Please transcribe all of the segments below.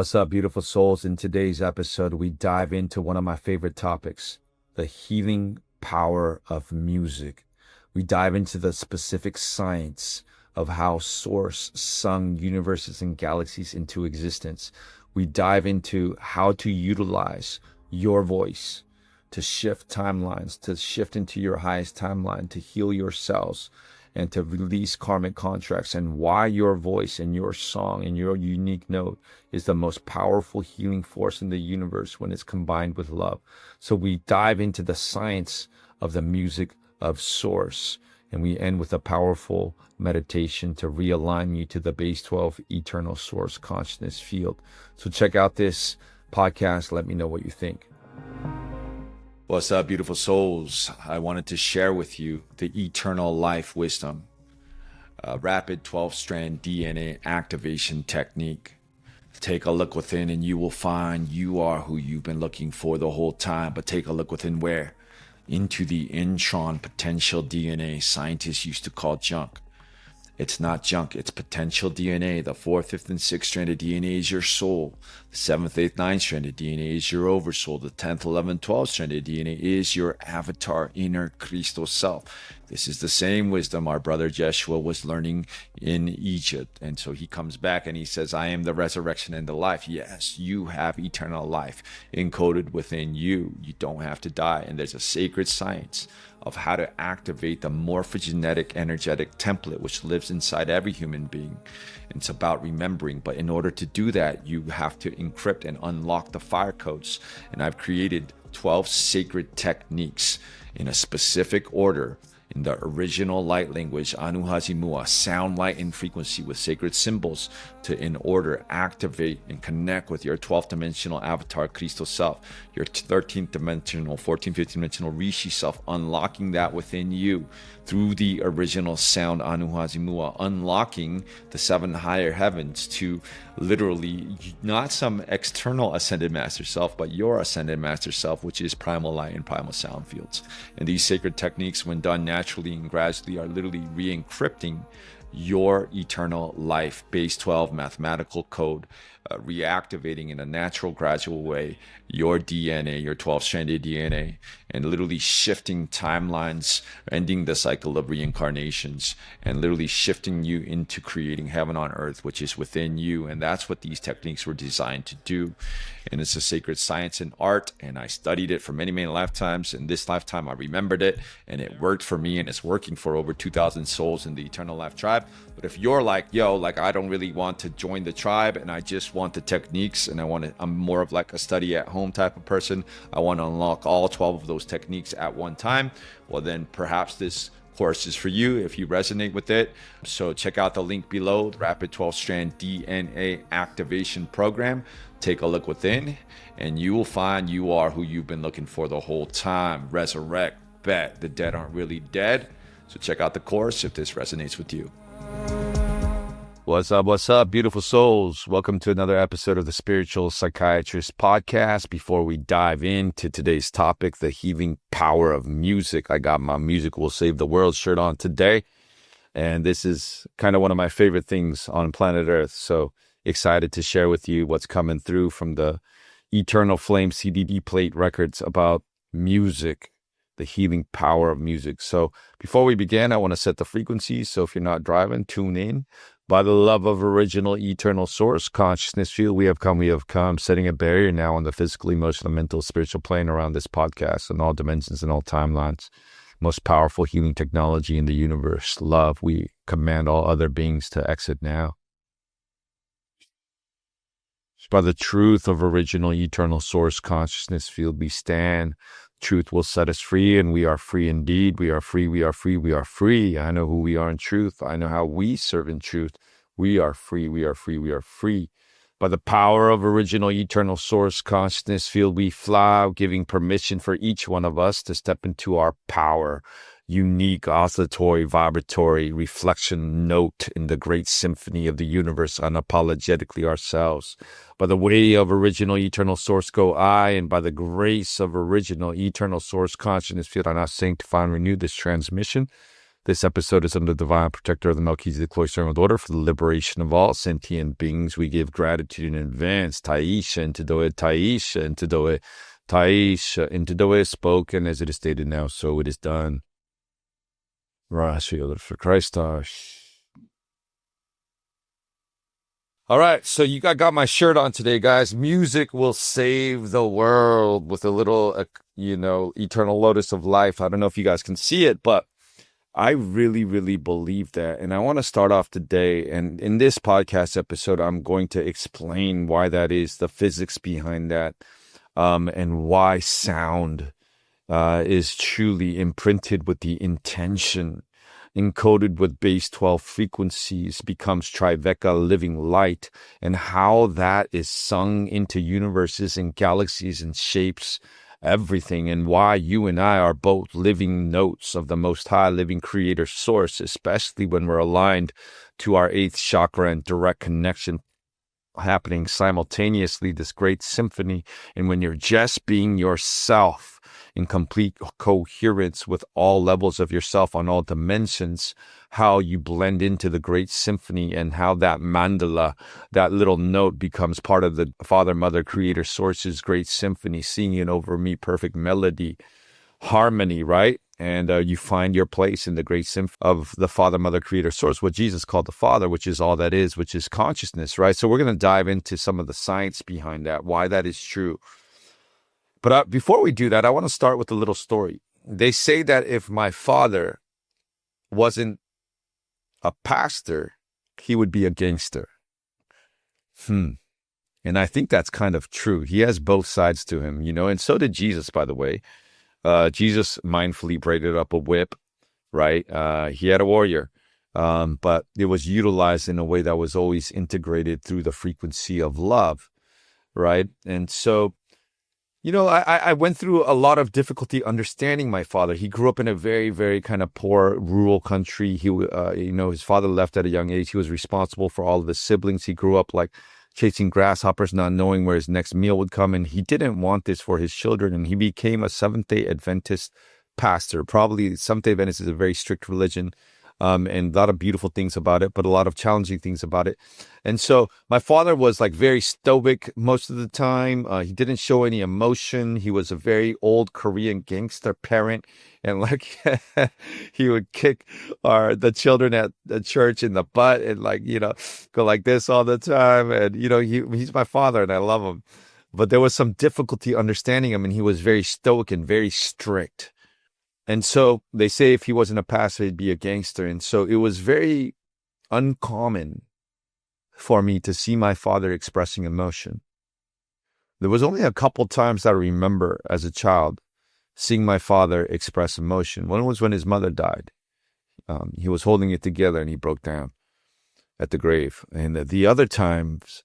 What's up, beautiful souls? In today's episode, we dive into one of my favorite topics, the healing power of music. We dive into the specific science of how Source sung universes and galaxies into existence. We dive into how to utilize your voice to shift timelines, to shift into your highest timeline, to heal yourselves, and to release karmic contracts, and why your voice and your song and your unique note is the most powerful healing force in the universe when it's combined with love. So we dive into the science of the music of Source, and we end with a powerful meditation to realign you to the base 12 eternal source consciousness field. So check out this podcast. Let me know what you think. What's up, beautiful souls? I wanted to share with you the eternal life wisdom, a rapid 12-strand DNA activation technique. Take a look within and you will find you are who you've been looking for the whole time. But take a look within where? Into the intron potential DNA scientists used to call junk. It's not junk, it's potential DNA. The 4th, 5th, and 6th stranded DNA is your soul. The 7th, 8th, 9th stranded DNA is your oversoul. The 10th, 11th, 12th stranded DNA is your avatar, inner Cristo self. This is the same wisdom our brother Jeshua was learning in Egypt. And so he comes back and he says, I am the resurrection and the life. Yes, you have eternal life encoded within you. You don't have to die. And there's a sacred science of how to activate the morphogenetic energetic template which lives inside every human being. It's about remembering, but in order to do that, you have to encrypt and unlock the fire codes. And I've created 12 sacred techniques in a specific order in the original light language, Anu Hazimua, sound, light, and frequency with sacred symbols to, in order, activate and connect with your 12th dimensional avatar, Cristo self, your 13th dimensional, 14th, 15th dimensional Rishi self, unlocking that within you through the original sound, Anu Hazimua, unlocking the 7 higher heavens to literally not some external ascended master self, but your ascended master self, which is primal light and primal sound fields. And these sacred techniques, when done naturally and gradually, are literally re-encrypting your eternal life base 12 mathematical code, reactivating in a natural gradual way your DNA, your 12-stranded DNA, and literally shifting timelines, ending the cycle of reincarnations, and literally shifting you into creating heaven on earth, which is within you. And that's what these techniques were designed to do. And it's a sacred science and art, and I studied it for many, many lifetimes. And this lifetime I remembered it, and it worked for me, and it's working for over 2,000 souls in the Eternal Life Tribe. But if you're like, yo, like I don't really want to join the tribe, and I just want the techniques, and I'm more of like a study at home type of person, I want to unlock all 12 of those techniques at one time, well then perhaps this course is for you if you resonate with it. So check out the link below, the Rapid 12-Strand DNA Activation Program. Take a look within and you will find you are who you've been looking for the whole time. Resurrect, bet the dead aren't really dead. So check out the course if this resonates with you. What's up, beautiful souls? Welcome to another episode of the Spiritual Psychiatrist Podcast. Before we dive into today's topic, the healing power of music, I got my Music Will Save the World shirt on today. And this is kind of one of my favorite things on planet Earth. So excited to share with you what's coming through from the Eternal Flame CDD plate records about music, the healing power of music. So before we begin, I want to set the frequencies. So if you're not driving, tune in. By the love of original eternal source consciousness field, we have come, setting a barrier now on the physical, emotional, mental, spiritual plane around this podcast in all dimensions and all timelines. Most powerful healing technology in the universe, love. We command all other beings to exit now. By the truth of original eternal source consciousness field, we stand. Truth will set us free, and we are free indeed. We are free, we are free, we are free. I know who we are in truth. I know how we serve in truth. We are free, we are free, we are free. By the power of original eternal source consciousness field, we fly, giving permission for each one of us to step into our power. Unique, oscillatory, vibratory reflection note in the great symphony of the universe, unapologetically ourselves. By the way of original eternal source go I, and by the grace of original eternal source consciousness field, I now sanctify and renew this transmission. This episode is under the divine protector of the Melchizedek Cloister Order for the liberation of all sentient beings. We give gratitude in advance. Taisha, into Doe, Taisha, into Doe, Taisha, into Doe, spoken as it is stated now, so it is done. Rashi, for Christ. All right, so you got my shirt on today, guys. Music will save the world with a little, eternal lotus of life. I don't know if you guys can see it, but I really, really believe that. And I want to start off today. And in this podcast episode, I'm going to explain why that is, the physics behind that, and why sound is truly imprinted with the intention, encoded with base 12 frequencies, becomes Tribeca living light, and how that is sung into universes and galaxies and shapes everything, and why you and I are both living notes of the Most High living creator source, especially when we're aligned to our 8th chakra and direct connection happening simultaneously, this great symphony. And when you're just being yourself in complete coherence with all levels of yourself on all dimensions, how you blend into the great symphony, and how that mandala, that little note, becomes part of the Father, Mother, Creator, Source's great symphony, singing over me perfect melody, harmony, right? And you find your place in the great symphony of the Father, Mother, Creator, Source, what Jesus called the Father, which is all that is, which is consciousness, right? So we're going to dive into some of the science behind that, why that is true. But before we do that, I want to start with a little story. They say that if my father wasn't a pastor, he would be a gangster. And I think that's kind of true. He has both sides to him, and so did Jesus, by the way. Jesus mindfully braided up a whip, right? He had a warrior, but it was utilized in a way that was always integrated through the frequency of love, right? And so, I went through a lot of difficulty understanding my father. He grew up in a very, very kind of poor rural country. He, his father left at a young age. He was responsible for all of his siblings. He grew up like chasing grasshoppers, not knowing where his next meal would come. And he didn't want this for his children. And he became a Seventh-day Adventist pastor. Probably Seventh-day Adventist is a very strict religion. And a lot of beautiful things about it, but a lot of challenging things about it. And so my father was like very stoic most of the time. He didn't show any emotion. He was a very old Korean gangster parent. And like he would kick the children at the church in the butt and go like this all the time. And, he's my father and I love him. But there was some difficulty understanding him, and he was very stoic and very strict. And so they say if he wasn't a pastor, he'd be a gangster. And so it was very uncommon for me to see my father expressing emotion. There was only a couple times that I remember as a child seeing my father express emotion. One was when his mother died. He was holding it together and he broke down at the grave. And the other times,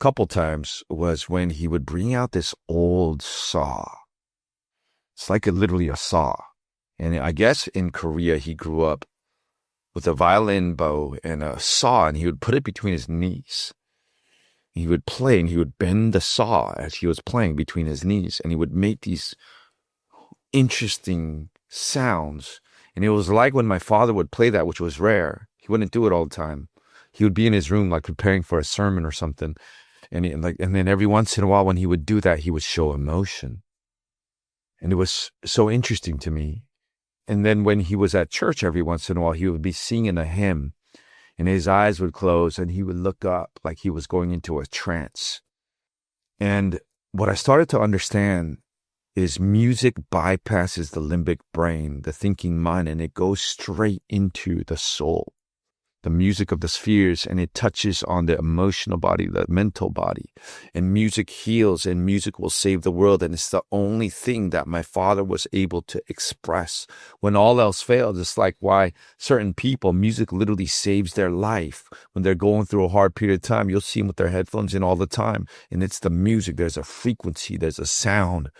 couple times, was when he would bring out this old saw. It's like literally a saw. And I guess in Korea, he grew up with a violin bow and a saw, and he would put it between his knees. He would play, and he would bend the saw as he was playing between his knees, and he would make these interesting sounds. And it was like when my father would play that, which was rare. He wouldn't do it all the time. He would be in his room, like preparing for a sermon or something. And then every once in a while, when he would do that, he would show emotion. And it was so interesting to me. And then when he was at church every once in a while, he would be singing a hymn and his eyes would close and he would look up like he was going into a trance. And what I started to understand is music bypasses the limbic brain, the thinking mind, and it goes straight into the soul, the music of the spheres, and it touches on the emotional body, the mental body. And music heals, and music will save the world. And it's the only thing that my father was able to express. When all else fails, it's like why certain people, music literally saves their life. When they're going through a hard period of time, you'll see them with their headphones in all the time. And it's the music. There's a frequency, there's a sound.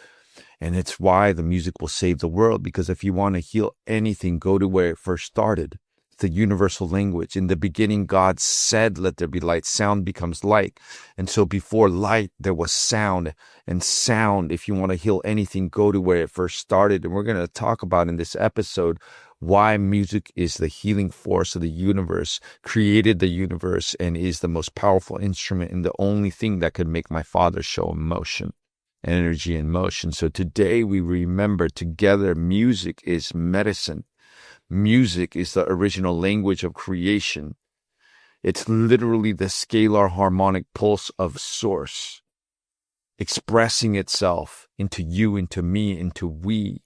And it's why the music will save the world. Because if you want to heal anything, go to where it first started. the universal language. In the beginning, God said, let there be light. Sound becomes light. And so before light, there was sound. And sound, if you want to heal anything, go to where it first started. And we're going to talk about in this episode why music is the healing force of the universe, created the universe, and is the most powerful instrument and the only thing that could make my Father show emotion, energy, and motion. So today we remember together, music is medicine. Music is the original language of creation. It's literally the scalar harmonic pulse of source, expressing itself into you, into me, into we.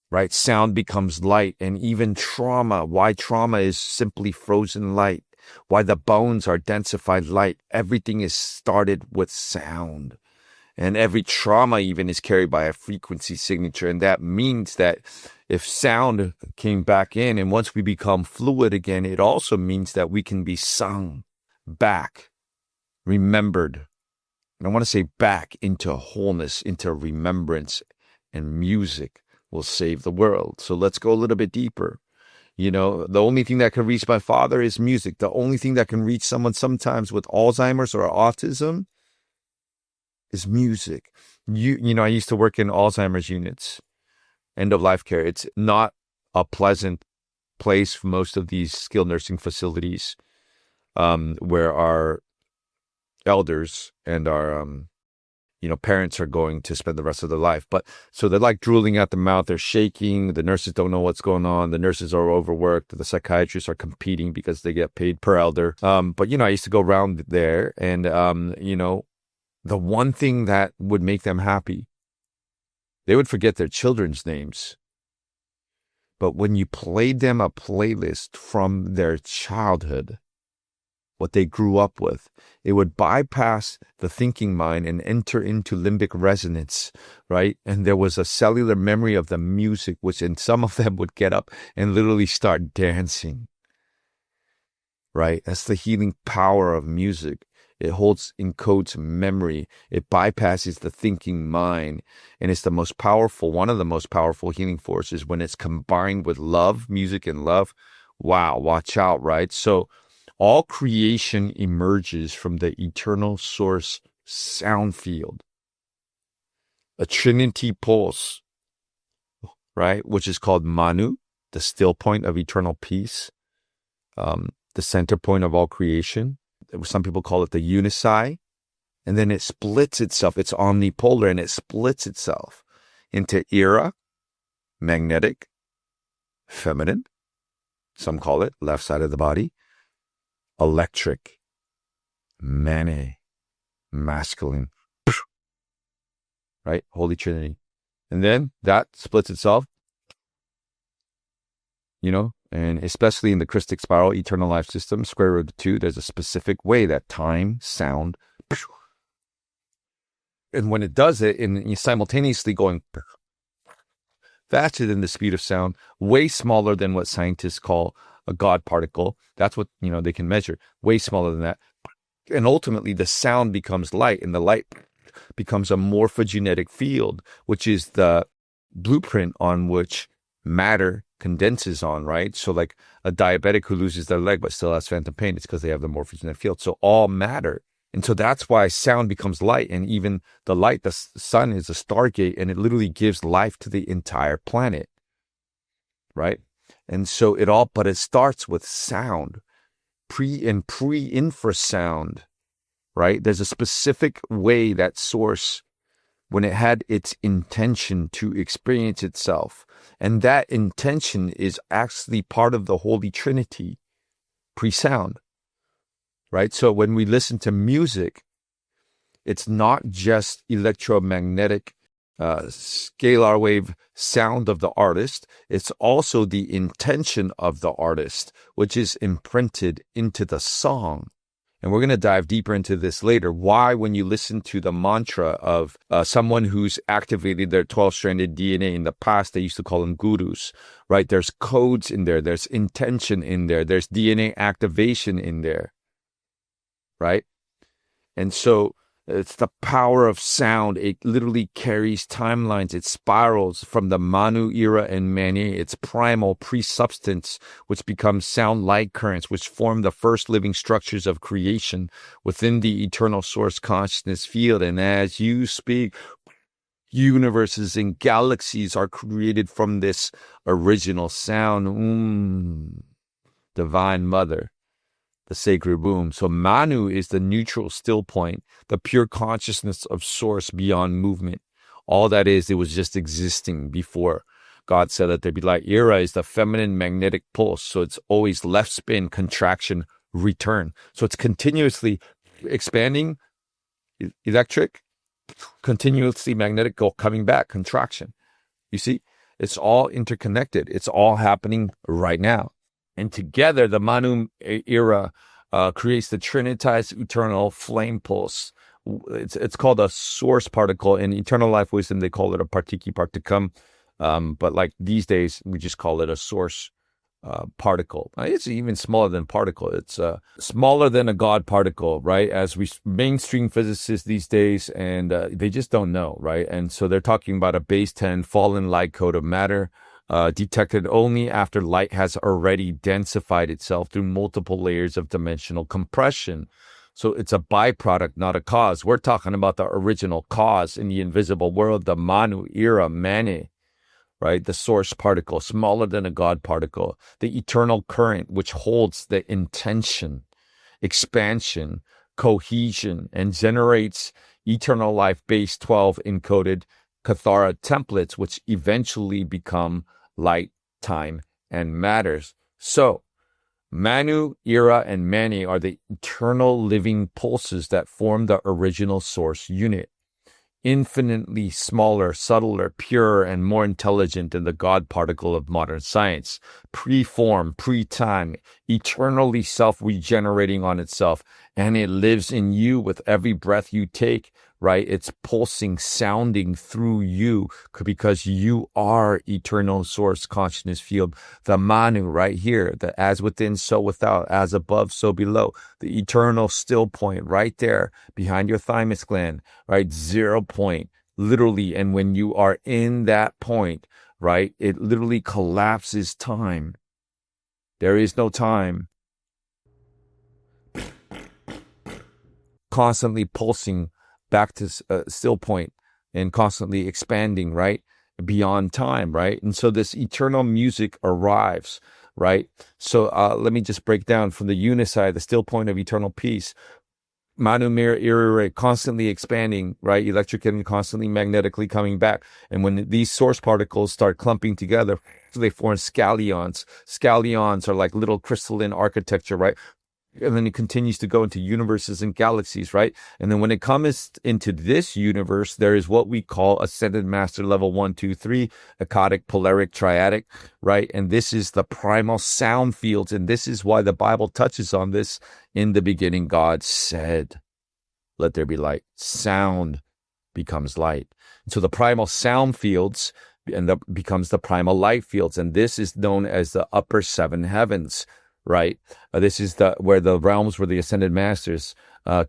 Right? Sound becomes light, and even trauma. Why trauma is simply frozen light. Why the bones are densified light. Everything is started with sound. And every trauma even is carried by a frequency signature. And that means that if sound came back in, and once we become fluid again, it also means that we can be sung back, remembered. And I want to say back into wholeness, into remembrance, and music will save the world. So let's go a little bit deeper. You know, the only thing that can reach my Father is music. The only thing that can reach someone sometimes with Alzheimer's or autism is music. You know, I used to work in Alzheimer's units, end of life care. It's not a pleasant place for most of these skilled nursing facilities, where our elders and our parents are going to spend the rest of their life. But so they're like drooling at the mouth, they're shaking, the nurses don't know what's going on, the nurses are overworked, the psychiatrists are competing because they get paid per elder. But I used to go around there, and the one thing that would make them happy, they would forget their children's names. But when you played them a playlist from their childhood, what they grew up with, it would bypass the thinking mind and enter into limbic resonance, right? And there was a cellular memory of the music, which in some of them would get up and literally start dancing, right? That's the healing power of music. It encodes memory. It bypasses the thinking mind. And it's one of the most powerful healing forces when it's combined with love, music and love. Wow, watch out, right? So all creation emerges from the eternal source sound field. A trinity pulse, right? Which is called Manu, the still point of eternal peace, the center point of all creation. Some people call it the unici. And then it splits itself. It's omnipolar, and it splits itself into era, magnetic, feminine. Some call it left side of the body. Electric, mane, masculine. Right? Holy Trinity. And then that splits itself, and especially in the Christic spiral, eternal life system, square root of 2, there's a specific way that time, sound, and when it does it, and you're simultaneously going faster than the speed of sound, way smaller than what scientists call a God particle. That's what, they can measure, way smaller than that. And ultimately the sound becomes light, and the light becomes a morphogenetic field, which is the blueprint on which matter condenses on, right? So like a diabetic who loses their leg but still has phantom pain, it's because they have the morphogenetic field. So all matter. And so that's why sound becomes light. And even the light, the sun is a stargate, and it literally gives life to the entire planet, right? And so but it starts with sound, pre-infrasound, right? There's a specific way that source, when it had its intention to experience itself, and that intention is actually part of the Holy Trinity, pre-sound, right? So when we listen to music, it's not just electromagnetic scalar wave sound of the artist. It's also the intention of the artist, which is imprinted into the song. And we're going to dive deeper into this later. Why, when you listen to the mantra of someone who's activated their 12-stranded DNA in the past, they used to call them gurus, right? There's codes in there. There's intention in there. There's DNA activation in there, right? And so It's the power of sound. It literally carries timelines. It spirals from the Manu era and Mani, its primal pre-substance, which becomes sound light currents, which form the first living structures of creation within the eternal source consciousness field. And as you speak, universes and galaxies are created from this original sound. Divine Mother, the sacred womb. So Manu is the neutral still point, the pure consciousness of source beyond movement. All that is, it was just existing before God said that there'd be light. Era is the feminine magnetic pulse. So it's always left spin, contraction, return. So it's continuously expanding, electric, continuously magnetic, coming back, contraction. You see, it's all interconnected. It's all happening right now. And together, the Manu era creates the trinitized eternal flame pulse. It's called a source particle. In eternal life wisdom, they call it a partiki particum. But like these days, we just call it a source particle. It's even smaller than particle. It's smaller than a God particle, right? As we mainstream physicists these days, and they just don't know, right? And so they're talking about a base 10 fallen light code of matter, detected only after light has already densified itself through multiple layers of dimensional compression. So it's a byproduct, not a cause. We're talking about the original cause in the invisible world, the Manu era, Mani, right? The source particle, smaller than a God particle, the eternal current, which holds the intention, expansion, cohesion, and generates eternal life base 12 encoded Kathara templates, which eventually become light, time, and matters. So Manu, Era, and Mani are the eternal living pulses that form the original source unit. Infinitely smaller, subtler, purer, and more intelligent than the God particle of modern science. Pre-form, pre-time, eternally self-regenerating on itself. And it lives in you with every breath you take, right? It's pulsing, sounding through you because you are eternal source consciousness field. The Manu right here, the as within, so without, as above, so below. The eternal still point right there behind your thymus gland, right? 0 point, literally. And when you are in that point, right, it literally collapses time. There is no time. Constantly pulsing back to still point and constantly expanding, right? Beyond time, right? And so this eternal music arrives, right? So let me just break down from the uniside, the still point of eternal peace. Manu Mirror Ira constantly expanding, right? Electric and constantly magnetically coming back. And when these source particles start clumping together, they form scallions. Scallions are like little crystalline architecture, right? And then it continues to go into universes and galaxies, right? And then when it comes into this universe, there is what we call ascended master level 1, 2, 3, ecodic, polaric, triadic, right? And this is the primal sound fields. And this is why the Bible touches on this. In the beginning, God said, let there be light. Sound becomes light. And so the primal sound fields and becomes the primal light fields. And this is known as the upper seven heavens. Right. This is where the realms where the ascended masters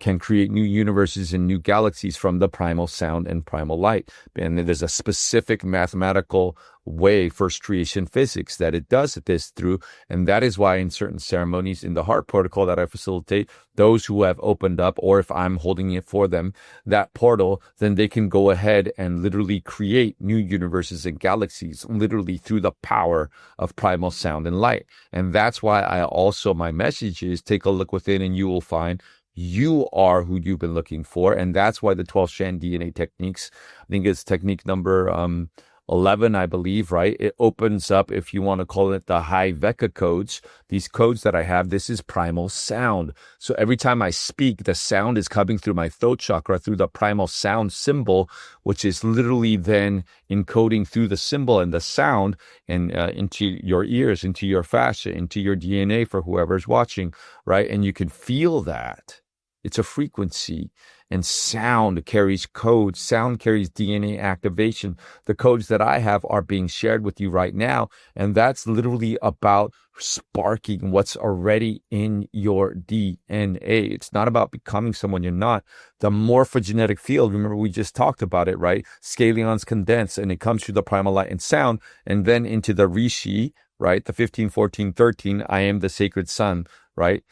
can create new universes and new galaxies from the primal sound and primal light. And there's a specific mathematical way, first creation physics, that it does this through. And that is why in certain ceremonies in the heart protocol that I facilitate, those who have opened up, or if I'm holding it for them, that portal, then they can go ahead and literally create new universes and galaxies, literally through the power of primal sound and light. And that's why my message is take a look within and you will find you are who you've been looking for. And that's why the 12-strand DNA techniques, I think it's technique number 11, I believe, right? It opens up, if you want to call it the high Veka codes, these codes that I have, this is primal sound. So every time I speak, the sound is coming through my throat chakra, through the primal sound symbol, which is literally then encoding through the symbol and the sound and into your ears, into your fascia, into your DNA for whoever's watching, right? And you can feel that. It's a frequency. And sound carries codes. Sound carries DNA activation. The codes that I have are being shared with you right now. And that's literally about sparking what's already in your DNA. It's not about becoming someone you're not. The morphogenetic field, remember we just talked about it, right? Scalions condense and it comes through the primal light and sound and then into the Rishi, right? The 15, 14, 13, I am the sacred sun, right?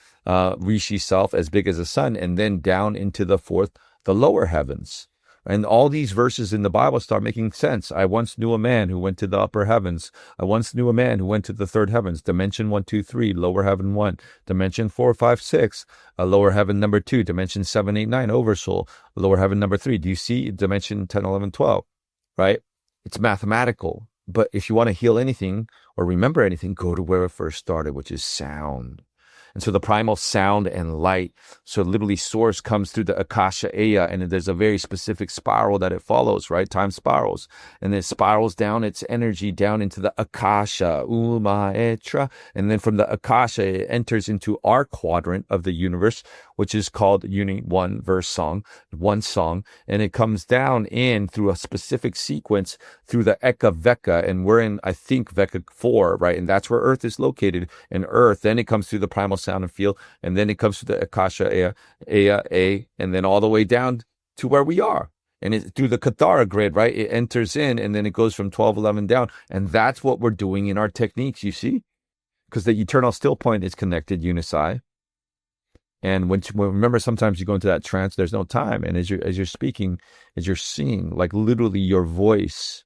Rishi self as big as the sun, and then down into the fourth, the lower heavens. And all these verses in the Bible start making sense. I once knew a man who went to the upper heavens. I once knew a man who went to the third heavens. Dimension 1, 2, 3, lower heaven 1. Dimension 4, 5, 6, lower heaven number 2. Dimension 7, 8, 9, oversoul. Lower heaven number 3. Do you see dimension 10, 11, 12? Right? It's mathematical. But if you want to heal anything or remember anything, go to where it first started, which is sound. And so the primal sound and light, so literally source comes through the Akasha Aya, and there's a very specific spiral that it follows, right? Time spirals. And it spirals down its energy down into the Akasha, Uma Etra. And then from the Akasha, it enters into our quadrant of the universe, which is called one verse song, one song. And it comes down in through a specific sequence through the Eka Veka. And we're in, I think, Veka 4, right? And that's where Earth is located. And Earth, then it comes through the primal sound and feel, and then it comes to the Akasha Aya, and then all the way down to where we are. And it's through the Kathara grid, right? It enters in, and then it goes from 12, 11 down. And that's what we're doing in our techniques, you see? Because the eternal still point is connected, Unisai. And remember, sometimes you go into that trance, there's no time. And as you're speaking, as you're seeing, like literally your voice,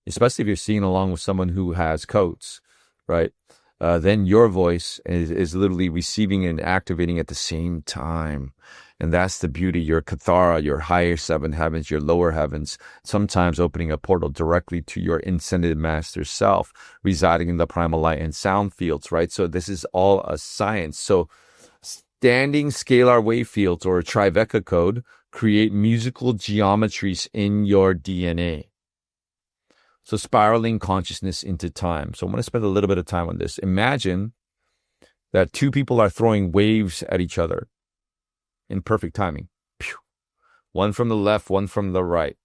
especially if you're seeing along with someone who has codes, right? Then your voice is literally receiving and activating at the same time. And that's the beauty, your Kathara, your higher seven heavens, your lower heavens, sometimes opening a portal directly to your ascended master self, residing in the primal light and sound fields, right? So this is all a science. So standing scalar wave fields or a Triveka code create musical geometries in your DNA. So spiraling consciousness into time. So I want to spend a little bit of time on this. Imagine that two people are throwing waves at each other in perfect timing. Pew. One from the left, one from the right.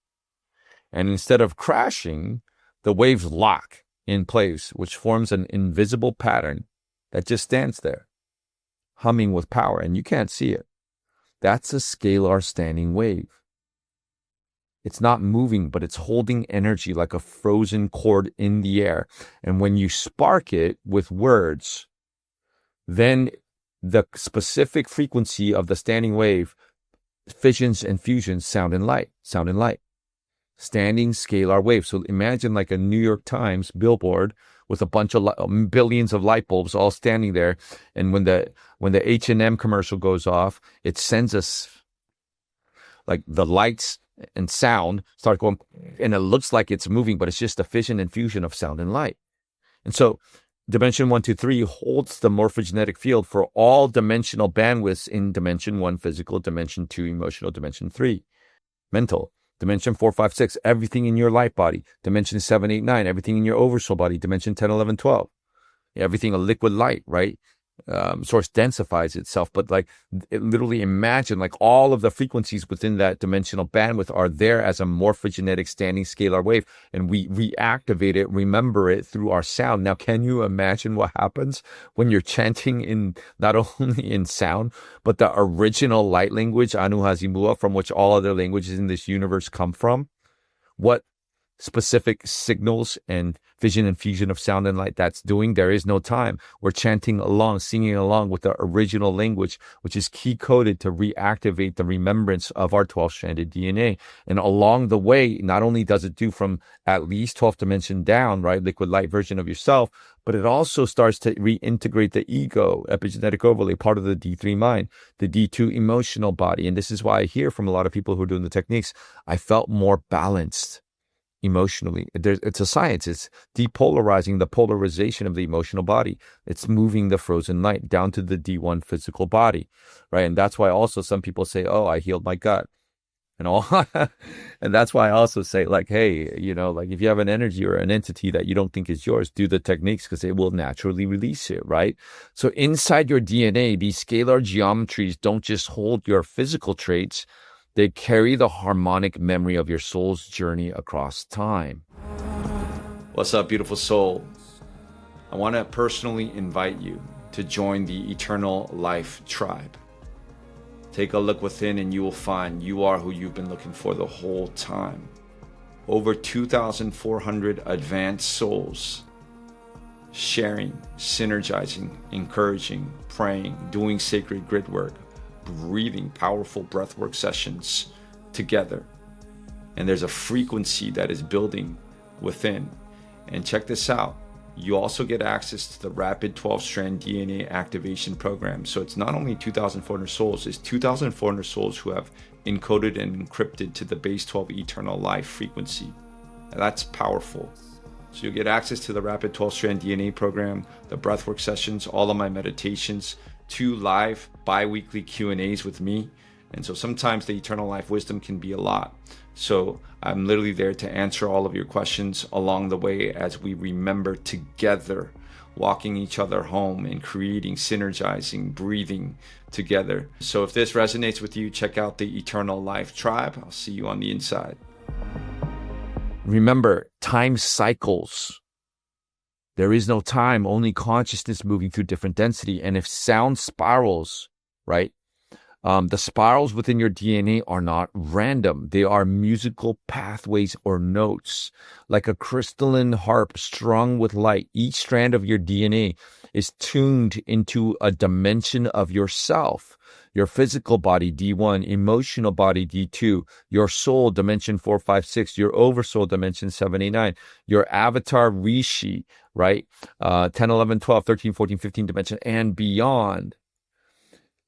And instead of crashing, the waves lock in place, which forms an invisible pattern that just stands there, humming with power, and you can't see it. That's a scalar standing wave. It's not moving, but it's holding energy like a frozen cord in the air. And when you spark it with words, then the specific frequency of the standing wave, fissions and fusions, sound and light. Standing scalar wave. So imagine like a New York Times billboard with a bunch of billions of light bulbs all standing there. And when the H&M commercial goes off, it sends us like the lights and sound start going, and it looks like it's moving, but it's just a fission and fusion of sound and light. And so dimension 1, 2, 3 holds the morphogenetic field for all dimensional bandwidths in dimension 1 physical, dimension 2 emotional, dimension 3 mental, dimension 4, 5, 6 everything in your light body, dimension 7, 8, 9 everything in your oversoul body, dimension 10, 11, 12 everything a liquid light, right? Source densifies itself, but like literally imagine like all of the frequencies within that dimensional bandwidth are there as a morphogenetic standing scalar wave, and we reactivate it, remember it through our sound. Now, can you imagine what happens when you're chanting in not only in sound, but the original light language, Anu Hazimua, from which all other languages in this universe come from? What specific signals and vision and fusion of sound and light that's doing? There is no time. We're chanting along, singing along with the original language, which is key coded to reactivate the remembrance of our 12-stranded DNA. And along the way, not only does it do from at least 12th dimension down, right, liquid light version of yourself, but it also starts to reintegrate the ego, epigenetic overlay, part of the D3 mind, the D2 emotional body. And this is why I hear from a lot of people who are doing the techniques, I felt more balanced emotionally. It's a science. It's depolarizing the polarization of the emotional body. It's moving the frozen light down to the D1 physical body, right? And that's why also some people say, oh, I healed my gut. and all. And that's why I also say, like, hey, like if you have an energy or an entity that you don't think is yours, do the techniques because it will naturally release it, right? So inside your DNA, these scalar geometries don't just hold your physical traits, they carry the harmonic memory of your soul's journey across time. What's up, beautiful soul? I want to personally invite you to join the Eternal Life Tribe. Take a look within and you will find you are who you've been looking for the whole time. Over 2,400 advanced souls sharing, synergizing, encouraging, praying, doing sacred grid work, breathing powerful breathwork sessions together. And there's a frequency that is building within. And check this out. You also get access to the rapid 12-strand DNA activation program. So it's not only 2,400 souls, it's 2,400 souls who have encoded and encrypted to the base 12 eternal life frequency. And that's powerful. So you'll get access to the rapid 12-strand DNA program, the breathwork sessions, all of my meditations, 2 live bi-weekly Q&As with me. And so sometimes the eternal life wisdom can be a lot. So I'm literally there to answer all of your questions along the way as we remember together, walking each other home and creating, synergizing, breathing together. So if this resonates with you, check out the Eternal Life Tribe. I'll see you on the inside. Remember, time cycles. There is no time, only consciousness moving through different density. And if sound spirals, right? The spirals within your DNA are not random. They are musical pathways or notes. Like a crystalline harp strung with light, each strand of your DNA is tuned into a dimension of yourself. Your physical body, D1, emotional body, D2, your soul, dimension 4, 5, 6, your oversoul, dimension 7, 8, 9, your avatar, Rishi, right? 10, 11, 12, 13, 14, 15 dimension and beyond.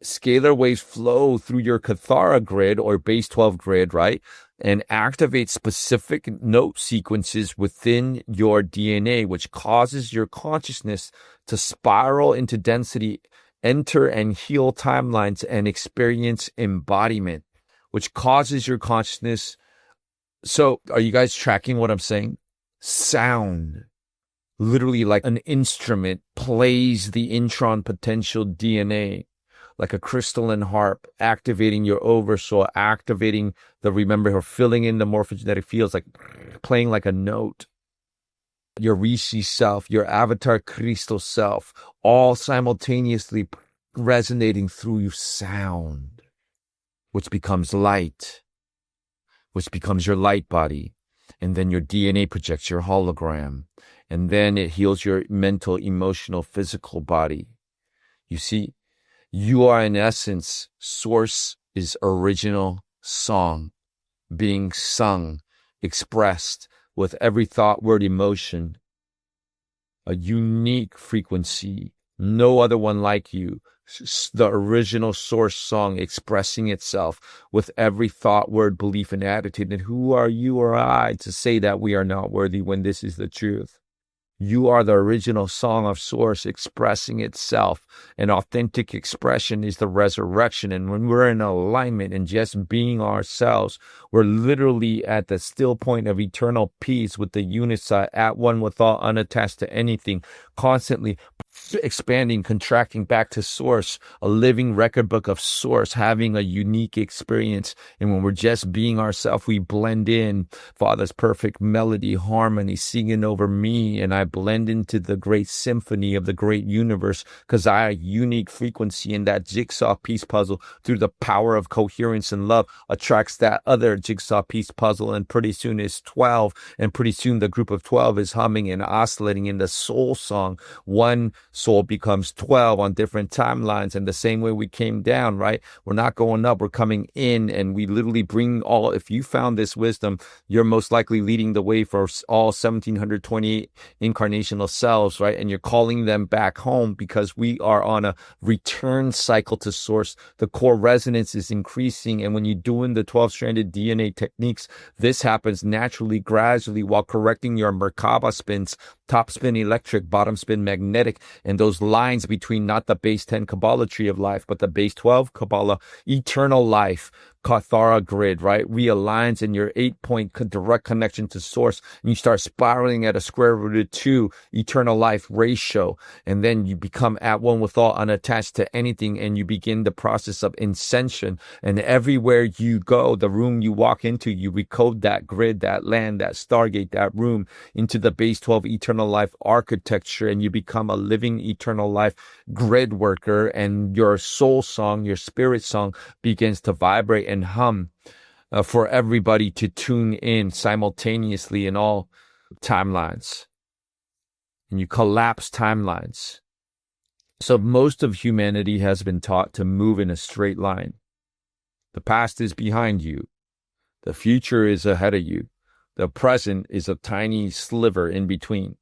Scalar waves flow through your Kathara grid or base 12 grid, right? And activate specific note sequences within your DNA, which causes your consciousness to spiral into density, enter and heal timelines, and experience embodiment, which causes your consciousness. So are you guys tracking what I'm saying? Sound, literally like an instrument, plays the intron potential DNA. Like a crystalline harp, activating your oversoul, activating the remember or filling in the morphogenetic fields, like playing like a note. Your Rishi self, your avatar crystal self, all simultaneously resonating through sound, which becomes light, which becomes your light body. And then your DNA projects your hologram. And then it heals your mental, emotional, physical body. You see? You are, in essence, source is original song being sung, expressed with every thought, word, emotion. A unique frequency, no other one like you. The original source song expressing itself with every thought, word, belief, and attitude. And who are you or I to say that we are not worthy when this is the truth? You are the original song of source expressing itself. An authentic expression is the resurrection. And when we're in alignment and just being ourselves, we're literally at the still point of eternal peace with the unicide, at one with all, unattached to anything, constantly expanding, contracting back to source, a living record book of source, having a unique experience. And when we're just being ourselves, we blend in Father's perfect melody, harmony, singing over me, and I blend into the great symphony of the great universe because I have a unique frequency, and that jigsaw piece puzzle, through the power of coherence and love, attracts that other jigsaw piece puzzle, and pretty soon it's 12, and pretty soon the group of 12 is humming and oscillating in the soul song. One soul becomes 12 on different timelines, and the same way we came down, right? We're not going up, we're coming in, and we literally bring all, if you found this wisdom, you're most likely leading the way for all 1728 incarnational selves, right? And you're calling them back home because we are on a return cycle to source. The core resonance is increasing, and when you're doing the 12-stranded DNA techniques, this happens naturally, gradually, while correcting your Merkaba spins, top spin electric, bottom spin magnetic, and those lines between not the base 10 Kabbalah tree of life, but the base 12 Kabbalah eternal life, Kathara grid, right, realigns in your 8-point direct connection to source, and you start spiraling at a square root of 2 eternal life ratio. And then you become at one with all, unattached to anything, and you begin the process of ascension. And everywhere you go, the room you walk into, you recode that grid, that land, that stargate, that room into the base 12 eternal life architecture, and you become a living eternal life grid worker, and your soul song, your spirit song begins to vibrate and hum for everybody to tune in simultaneously in all timelines. And you collapse timelines. So most of humanity has been taught to move in a straight line. The past is behind you. The future is ahead of you. The present is a tiny sliver in between.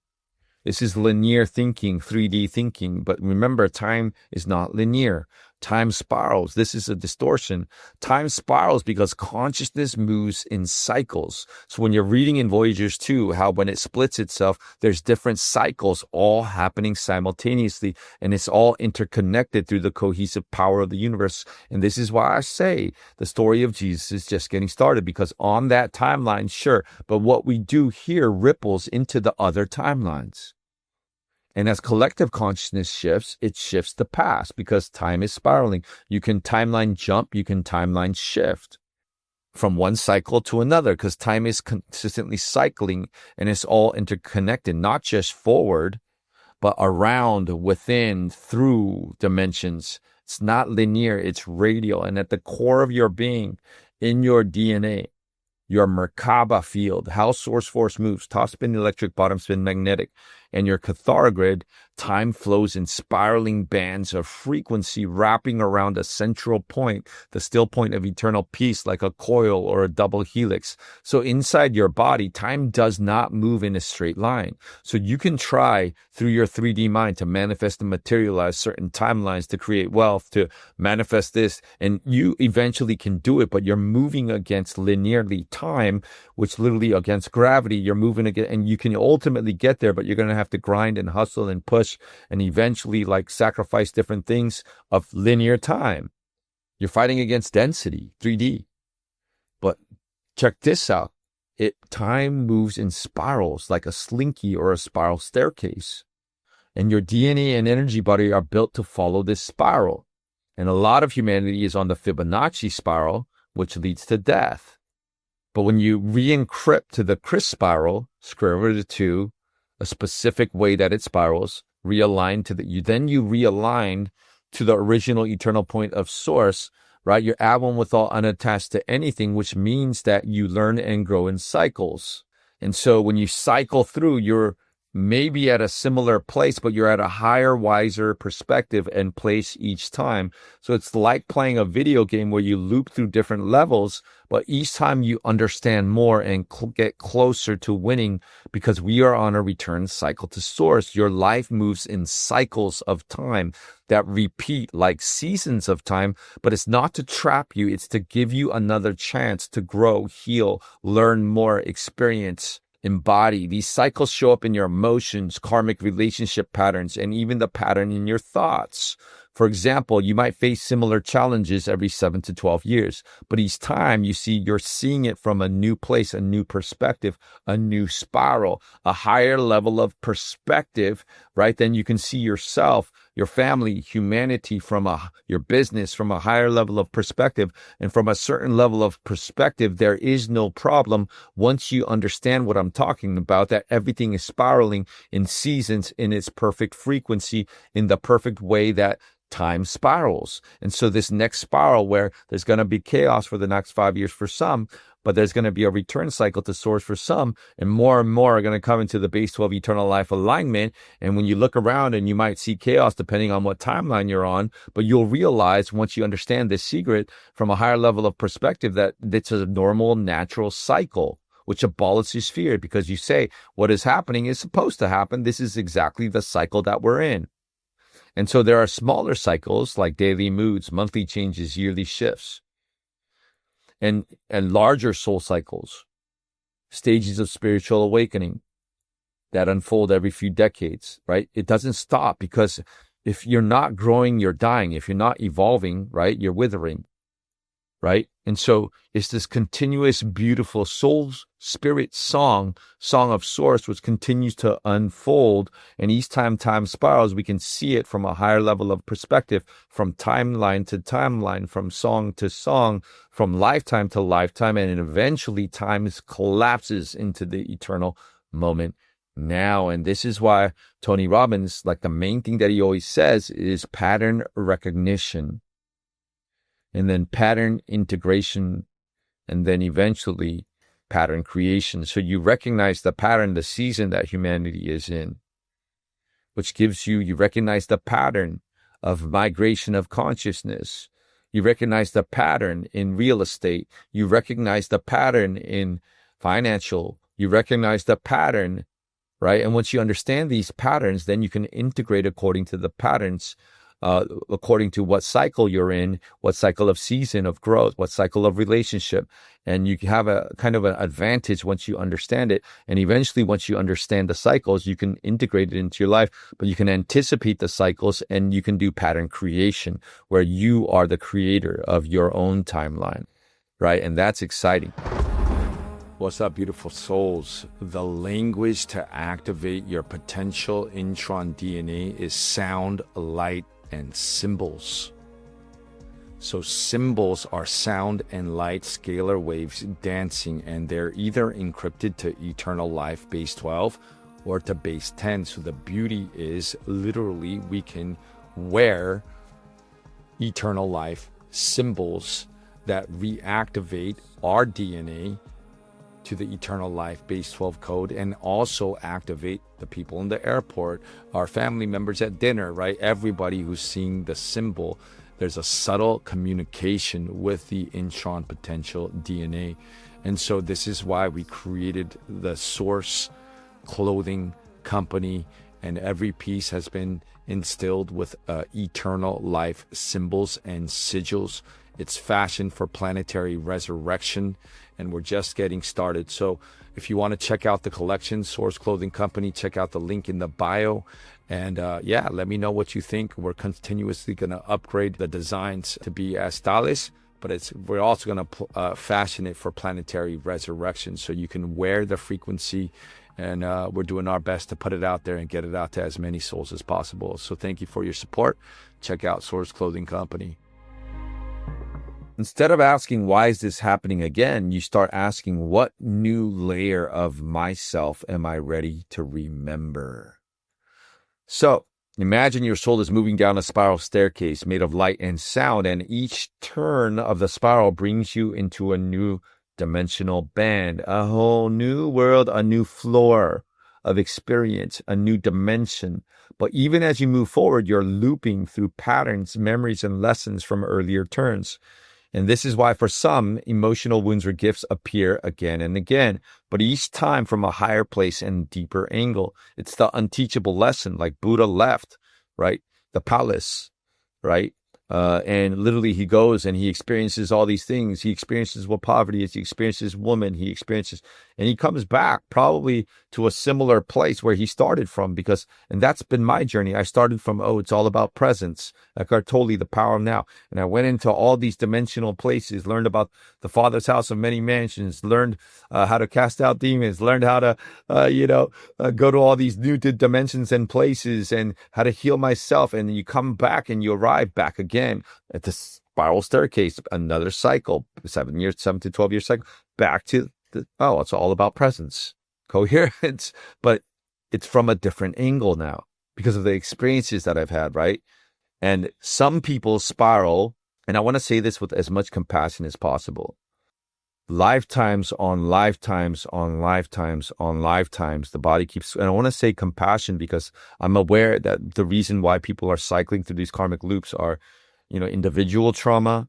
This is linear thinking, 3D thinking. But remember, time is not linear. Time spirals. This is a distortion. Time spirals because consciousness moves in cycles. So when you're reading in Voyagers 2, how when it splits itself, there's different cycles all happening simultaneously, and it's all interconnected through the cohesive power of the universe. And this is why I say the story of Jesus is just getting started, because on that timeline, sure, but what we do here ripples into the other timelines. And as collective consciousness shifts, it shifts the past because time is spiraling. You can timeline jump, you can timeline shift from one cycle to another because time is consistently cycling, and it's all interconnected, not just forward, but around, within, through dimensions. It's not linear, it's radial. And at the core of your being, in your DNA, your Merkaba field, how source force moves, top spin electric, bottom spin magnetic, and your Kathara grid, time flows in spiraling bands of frequency wrapping around a central point, the still point of eternal peace, like a coil or a double helix. So inside your body, time does not move in a straight line. So you can try through your 3D mind to manifest and materialize certain timelines, to create wealth, to manifest this, and you eventually can do it, but you're moving against linearly time, which literally against gravity, you're moving again, and you can ultimately get there, but you're going to have to grind and hustle and push and eventually sacrifice different things of linear time. You're fighting against density, 3D. But check this out. Time moves in spirals like a slinky or a spiral staircase. And your DNA and energy body are built to follow this spiral. And a lot of humanity is on the Fibonacci spiral, which leads to death. But when you re-encrypt to the Chris spiral, square root of 2, a specific way that it spirals, realign to you realign to the original eternal point of source, right? You're at one with all, unattached to anything, which means that you learn and grow in cycles. And so when you cycle through, you're maybe at a similar place, but you're at a higher, wiser perspective and place each time. So it's like playing a video game where you loop through different levels, but each time you understand more and get closer to winning, because we are on a return cycle to source. Your life moves in cycles of time that repeat like seasons of time, but it's not to trap you. It's to give you another chance to grow, heal, learn more, experience, embody. These cycles show up in your emotions, karmic relationship patterns, and even the pattern in your thoughts. For example, you might face similar challenges every 7 to 12 years, but each time you're seeing it from a new place, a new perspective, a new spiral, a higher level of perspective, right? Then you can see yourself, your family, humanity, your business from a higher level of perspective. And from a certain level of perspective, there is no problem once you understand what I'm talking about, that everything is spiraling in seasons in its perfect frequency, in the perfect way that time spirals. And so this next spiral, where there's going to be chaos for the next 5 years for some, but there's going to be a return cycle to source for some, and more are going to come into the base 12 eternal life alignment. And when you look around, and you might see chaos depending on what timeline you're on, but you'll realize once you understand this secret from a higher level of perspective that it's a normal, natural cycle, which abolishes fear, because you say what is happening is supposed to happen. This is exactly the cycle that we're in. And so there are smaller cycles like daily moods, monthly changes, yearly shifts, and larger soul cycles, stages of spiritual awakening that unfold every few decades, right? It doesn't stop, because if you're not growing, you're dying. If you're not evolving, right, you're withering, right? And so it's this continuous, beautiful soul spirit song of source, which continues to unfold. And each time spirals, we can see it from a higher level of perspective, from timeline to timeline, from song to song, from lifetime to lifetime. And eventually time collapses into the eternal moment now. And this is why Tony Robbins, like the main thing that he always says is pattern recognition, and then pattern integration, and then eventually pattern creation. So you recognize the pattern, the season that humanity is in, which gives you recognize the pattern of migration of consciousness. You recognize the pattern in real estate. You recognize the pattern in financial. You recognize the pattern, right? And once you understand these patterns, then you can integrate according to the patterns, according to what cycle you're in, what cycle of season of growth, what cycle of relationship. And you have a kind of an advantage once you understand it. And eventually, once you understand the cycles, you can integrate it into your life, but you can anticipate the cycles and you can do pattern creation where you are the creator of your own timeline, right? And that's exciting. What's up, beautiful souls? The language to activate your potential intron DNA is sound, light, and symbols. So symbols are sound and light scalar waves dancing, and they're either encrypted to eternal life base 12 or to base 10. So the beauty is literally we can wear eternal life symbols that reactivate our DNA to the eternal life base 12 code, and also activate the people in the airport, our family members at dinner, right? Everybody who's seeing the symbol, there's a subtle communication with the intron potential DNA. And so this is why we created the Source clothing company, and every piece has been instilled with eternal life symbols and sigils. It's fashioned for planetary resurrection, and we're just getting started. So if you want to check out the collection, Source Clothing Company, check out the link in the bio. And let me know what you think. We're continuously going to upgrade the designs to be as stylish, but we're also going to fashion it for planetary resurrection, so you can wear the frequency. And we're doing our best to put it out there and get it out to as many souls as possible. So thank you for your support. Check out Source Clothing Company. Instead of asking, why is this happening again? You start asking, what new layer of myself am I ready to remember? So imagine your soul is moving down a spiral staircase made of light and sound, and each turn of the spiral brings you into a new dimensional band, a whole new world, a new floor of experience, a new dimension. But even as you move forward, you're looping through patterns, memories, and lessons from earlier turns. And this is why for some, emotional wounds or gifts appear again and again, but each time from a higher place and deeper angle. It's the unteachable lesson, like Buddha left, right? The palace, right? And literally he goes and he experiences all these things. He experiences what poverty is. He experiences woman. And he comes back probably to a similar place where he started from, and that's been my journey. I started from, it's all about presence. Eckhart Tolle, The Power of Now. And I went into all these dimensional places, learned about the Father's house of many mansions, learned how to cast out demons, learned how to, go to all these new dimensions and places, and how to heal myself. And you come back and you arrive back again at the spiral staircase, another cycle, 7 to 12 year cycle, back to it's all about presence, coherence, but it's from a different angle now because of the experiences that I've had, right? And some people spiral, and I want to say this with as much compassion as possible. Lifetimes on lifetimes on lifetimes on lifetimes, the body keeps, and I want to say compassion because I'm aware that the reason why people are cycling through these karmic loops are, individual trauma,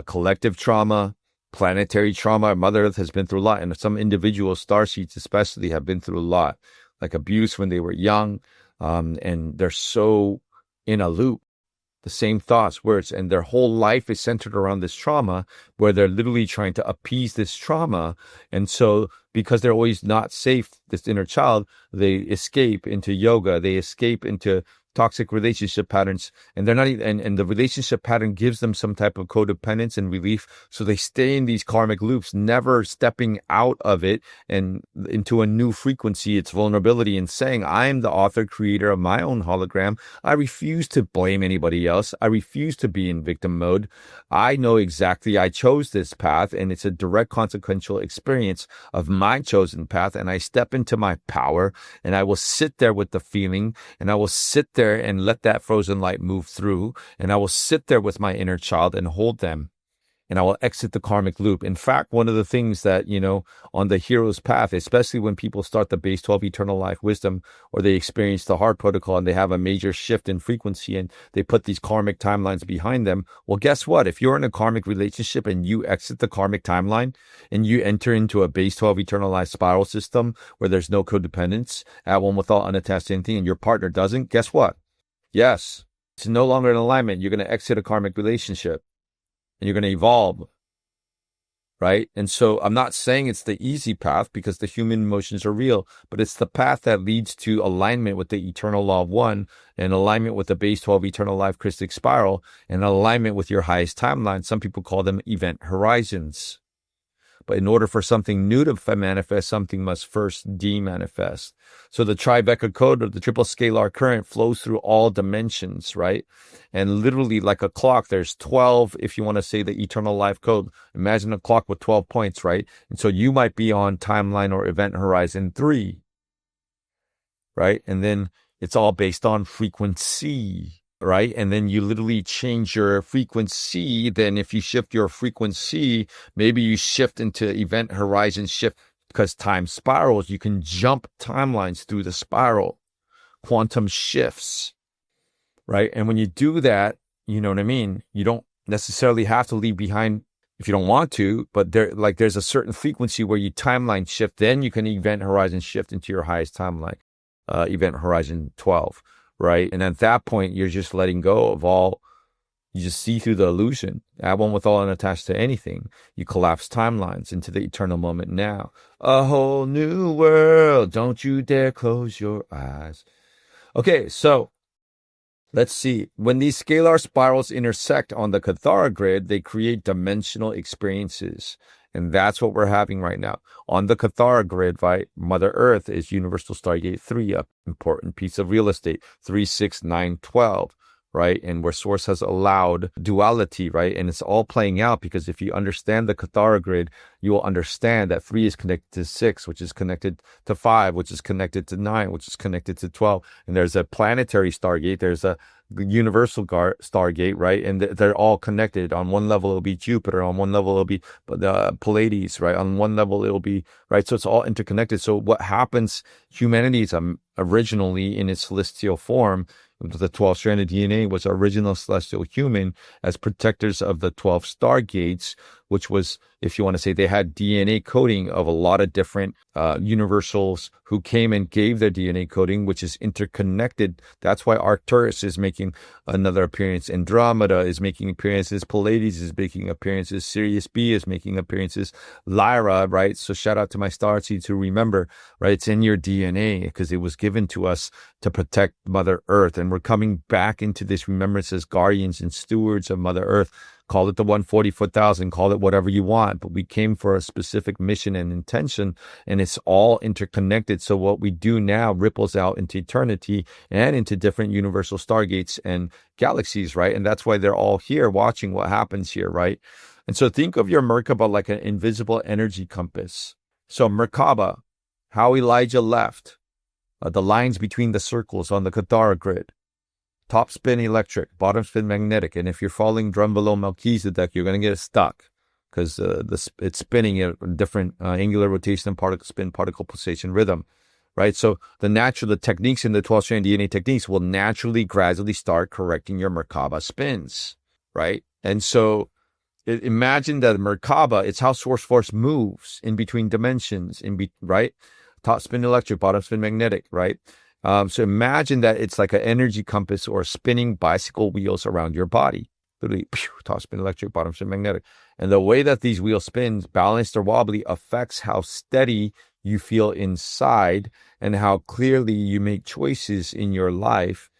collective trauma, planetary trauma. Mother Earth has been through a lot, and some individual starseeds especially have been through a lot, like abuse when they were young, and they're so in a loop, the same thoughts, words, and their whole life is centered around this trauma, where they're literally trying to appease this trauma. And so because they're always not safe, this inner child, they escape into yoga, they escape into toxic relationship patterns, and they're not even, and the relationship pattern gives them some type of codependence and relief, so they stay in these karmic loops, never stepping out of it and into a new frequency. It's vulnerability and saying, I am the author creator of my own hologram. I refuse to blame anybody else. I refuse to be in victim mode. I know exactly I chose this path, and it's a direct consequential experience of my chosen path, and I step into my power, and I will sit there with the feeling, and I will sit there and let that frozen light move through, and I will sit there with my inner child and hold them, and I will exit the karmic loop. In fact, one of the things that, on the hero's path, especially when people start the base 12 eternal life wisdom, or they experience the heart protocol and they have a major shift in frequency and they put these karmic timelines behind them. Well, guess what? If you're in a karmic relationship and you exit the karmic timeline and you enter into a base 12 eternal life spiral system where there's no codependence, at one with all, unattached to anything, and your partner doesn't, guess what? Yes, it's no longer in alignment. You're going to exit a karmic relationship. And you're going to evolve, right? And so I'm not saying it's the easy path, because the human emotions are real, but it's the path that leads to alignment with the eternal law of one, and alignment with the base 12 eternal life Christic spiral, and alignment with your highest timeline. Some people call them event horizons. But in order for something new to manifest, something must first de-manifest. So the Tribeca code, or the triple scalar current, flows through all dimensions, right? And literally, like a clock, there's 12, if you want to say the eternal life code. Imagine a clock with 12 points, right? And so you might be on timeline or event horizon 3, right? And then it's all based on frequency, right? And then you literally change your frequency. Then if you shift your frequency, maybe you shift into event horizon shift, because time spirals. You can jump timelines through the spiral, quantum shifts, right? And when you do that, you know what I mean? You don't necessarily have to leave behind if you don't want to, but there's a certain frequency where you timeline shift. Then you can event horizon shift into your highest timeline, event horizon 12. Right. And at that point, you're just letting go of all. You just see through the illusion. At one with all, unattached to anything. You collapse timelines into the eternal moment now. A whole new world. Don't you dare close your eyes. Okay, so let's see. When these scalar spirals intersect on the Cathara grid, they create dimensional experiences. And that's what we're having right now. On the Cathara grid, right, Mother Earth is Universal Stargate 3, an important piece of real estate, 3, 6, 9, 12, right? And where Source has allowed duality, right? And it's all playing out, because if you understand the Cathara grid, you will understand that 3 is connected to 6, which is connected to 5, which is connected to 9, which is connected to 12. And there's a planetary Stargate. There's a universal Stargate, right? And they're all connected. On one level, it'll be Jupiter. On one level, it'll be the Pleiades, right? On one level, it'll be, right? So it's all interconnected. So what happens, humanity is originally in its celestial form. The 12-stranded DNA was original celestial human as protectors of the 12 stargates, which was, if you want to say, they had DNA coding of a lot of different universals who came and gave their DNA coding, which is interconnected. That's why Arcturus is making another appearance. Andromeda is making appearances. Pleiades is making appearances. Sirius B is making appearances. Lyra, right? So shout out to my star seeds who remember, right? It's in your DNA, because it was given to us to protect Mother Earth. And we're coming back into this remembrance as guardians and stewards of Mother Earth. Call it the 140,000, call it whatever you want, but we came for a specific mission and intention, and it's all interconnected. So what we do now ripples out into eternity and into different universal stargates and galaxies, right? And that's why they're all here watching what happens here, right? And so think of your Merkaba like an invisible energy compass. So Merkaba, how Elijah left, the lines between the circles on the Cathara grid. Top spin electric, bottom spin magnetic. And if you're following drum below Melchizedek, you're going to get stuck, because it's spinning at different angular rotation and particle spin, particle pulsation rhythm, right? So the techniques in the 12-strand DNA techniques will naturally, gradually start correcting your Merkaba spins, right? And so imagine that Merkaba, it's how source force moves in between dimensions, right? Top spin electric, bottom spin magnetic, right? So imagine that it's like an energy compass or spinning bicycle wheels around your body. Literally, top spin electric, bottom spin magnetic. And the way that these wheels spin, balanced or wobbly, affects how steady you feel inside and how clearly you make choices in your life.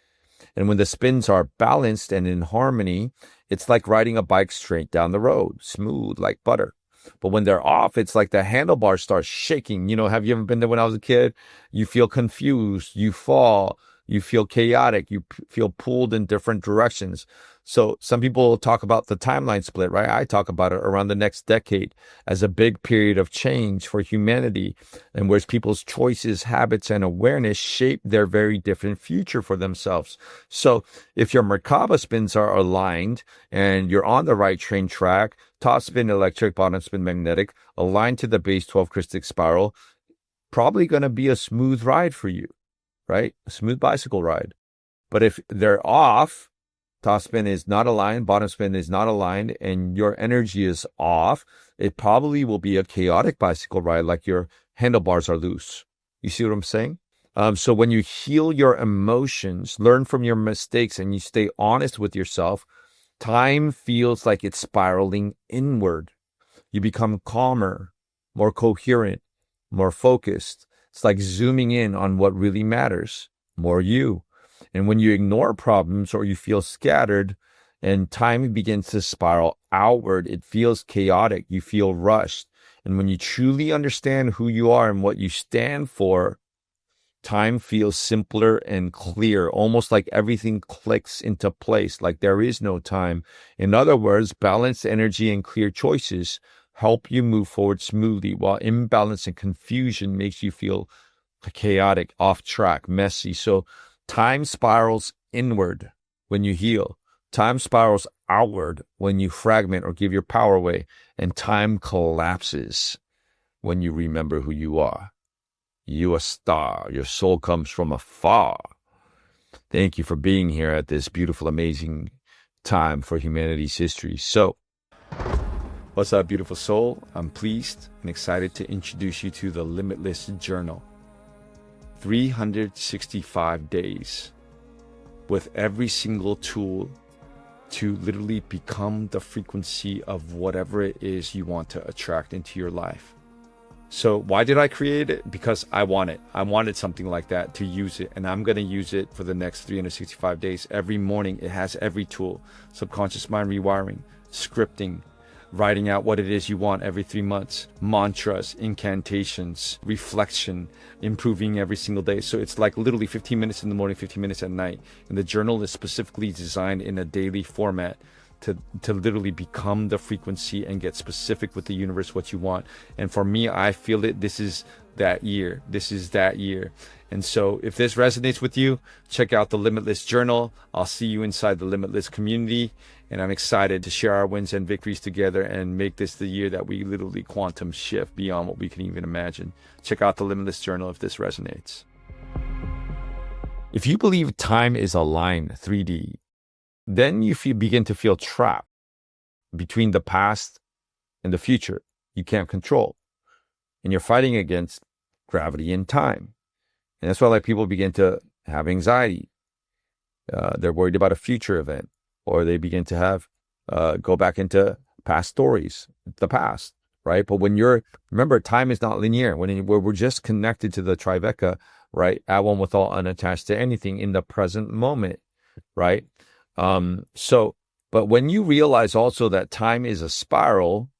And when the spins are balanced and in harmony, it's like riding a bike straight down the road, smooth like butter. But when they're off, it's like the handlebars start shaking. Have you ever been there when I was a kid? You feel confused, you fall, you feel chaotic, you feel pulled in different directions. So some people talk about the timeline split, right? I talk about it around the next decade as a big period of change for humanity, and where people's choices, habits, and awareness shape their very different future for themselves. So if your Merkaba spins are aligned and you're on the right train track, top spin electric, bottom spin magnetic, aligned to the base 12 crystic spiral, probably going to be a smooth ride for you, right? A smooth bicycle ride. But if they're off, top spin is not aligned, bottom spin is not aligned, and your energy is off, it probably will be a chaotic bicycle ride, like your handlebars are loose. You see what I'm saying? So when you heal your emotions, learn from your mistakes, and you stay honest with yourself, time feels like it's spiraling inward. You become calmer, more coherent, more focused. It's like zooming in on what really matters, more you. And when you ignore problems or you feel scattered and time begins to spiral outward, it feels chaotic. You feel rushed. And when you truly understand who you are and what you stand for, time feels simpler and clear, almost like everything clicks into place, like there is no time. In other words, balanced energy and clear choices help you move forward smoothly, while imbalance and confusion makes you feel chaotic, off track, messy. So time spirals inward when you heal. Time spirals outward when you fragment or give your power away. And time collapses when you remember who you are. You a star. Your soul comes from afar. Thank you for being here at this beautiful, amazing time for humanity's history. So, what's up, beautiful soul? I'm pleased and excited to introduce you to the Limitless Journal. 365 days with every single tool to literally become the frequency of whatever it is you want to attract into your life. So why did I create it? Because I wanted something like that, to use it, and I'm going to use it for the next 365 days. Every morning it has every tool: subconscious mind rewiring, scripting, writing out what it is you want every 3 months, mantras, incantations, reflection, improving every single day. So it's like literally 15 minutes in the morning, 15 minutes at night. And the journal is specifically designed in a daily format to literally become the frequency and get specific with the universe what you want. And for me, I feel it. This is that year. This is that year. And so if this resonates with you, check out the Limitless Journal. I'll see you inside the Limitless community. And I'm excited to share our wins and victories together and make this the year that we literally quantum shift beyond what we can even imagine. Check out the Limitless Journal if this resonates. If you believe time is a line, 3D, then you begin to feel trapped between the past and the future you can't control. And you're fighting against gravity and time. And that's why people begin to have anxiety. They're worried about a future event, or they begin to have go back into past stories, the past, right? But when remember, time is not linear. We're just connected to the trifecta, right? At one with all, unattached to anything, in the present moment, right? But when you realize also that time is a spiral,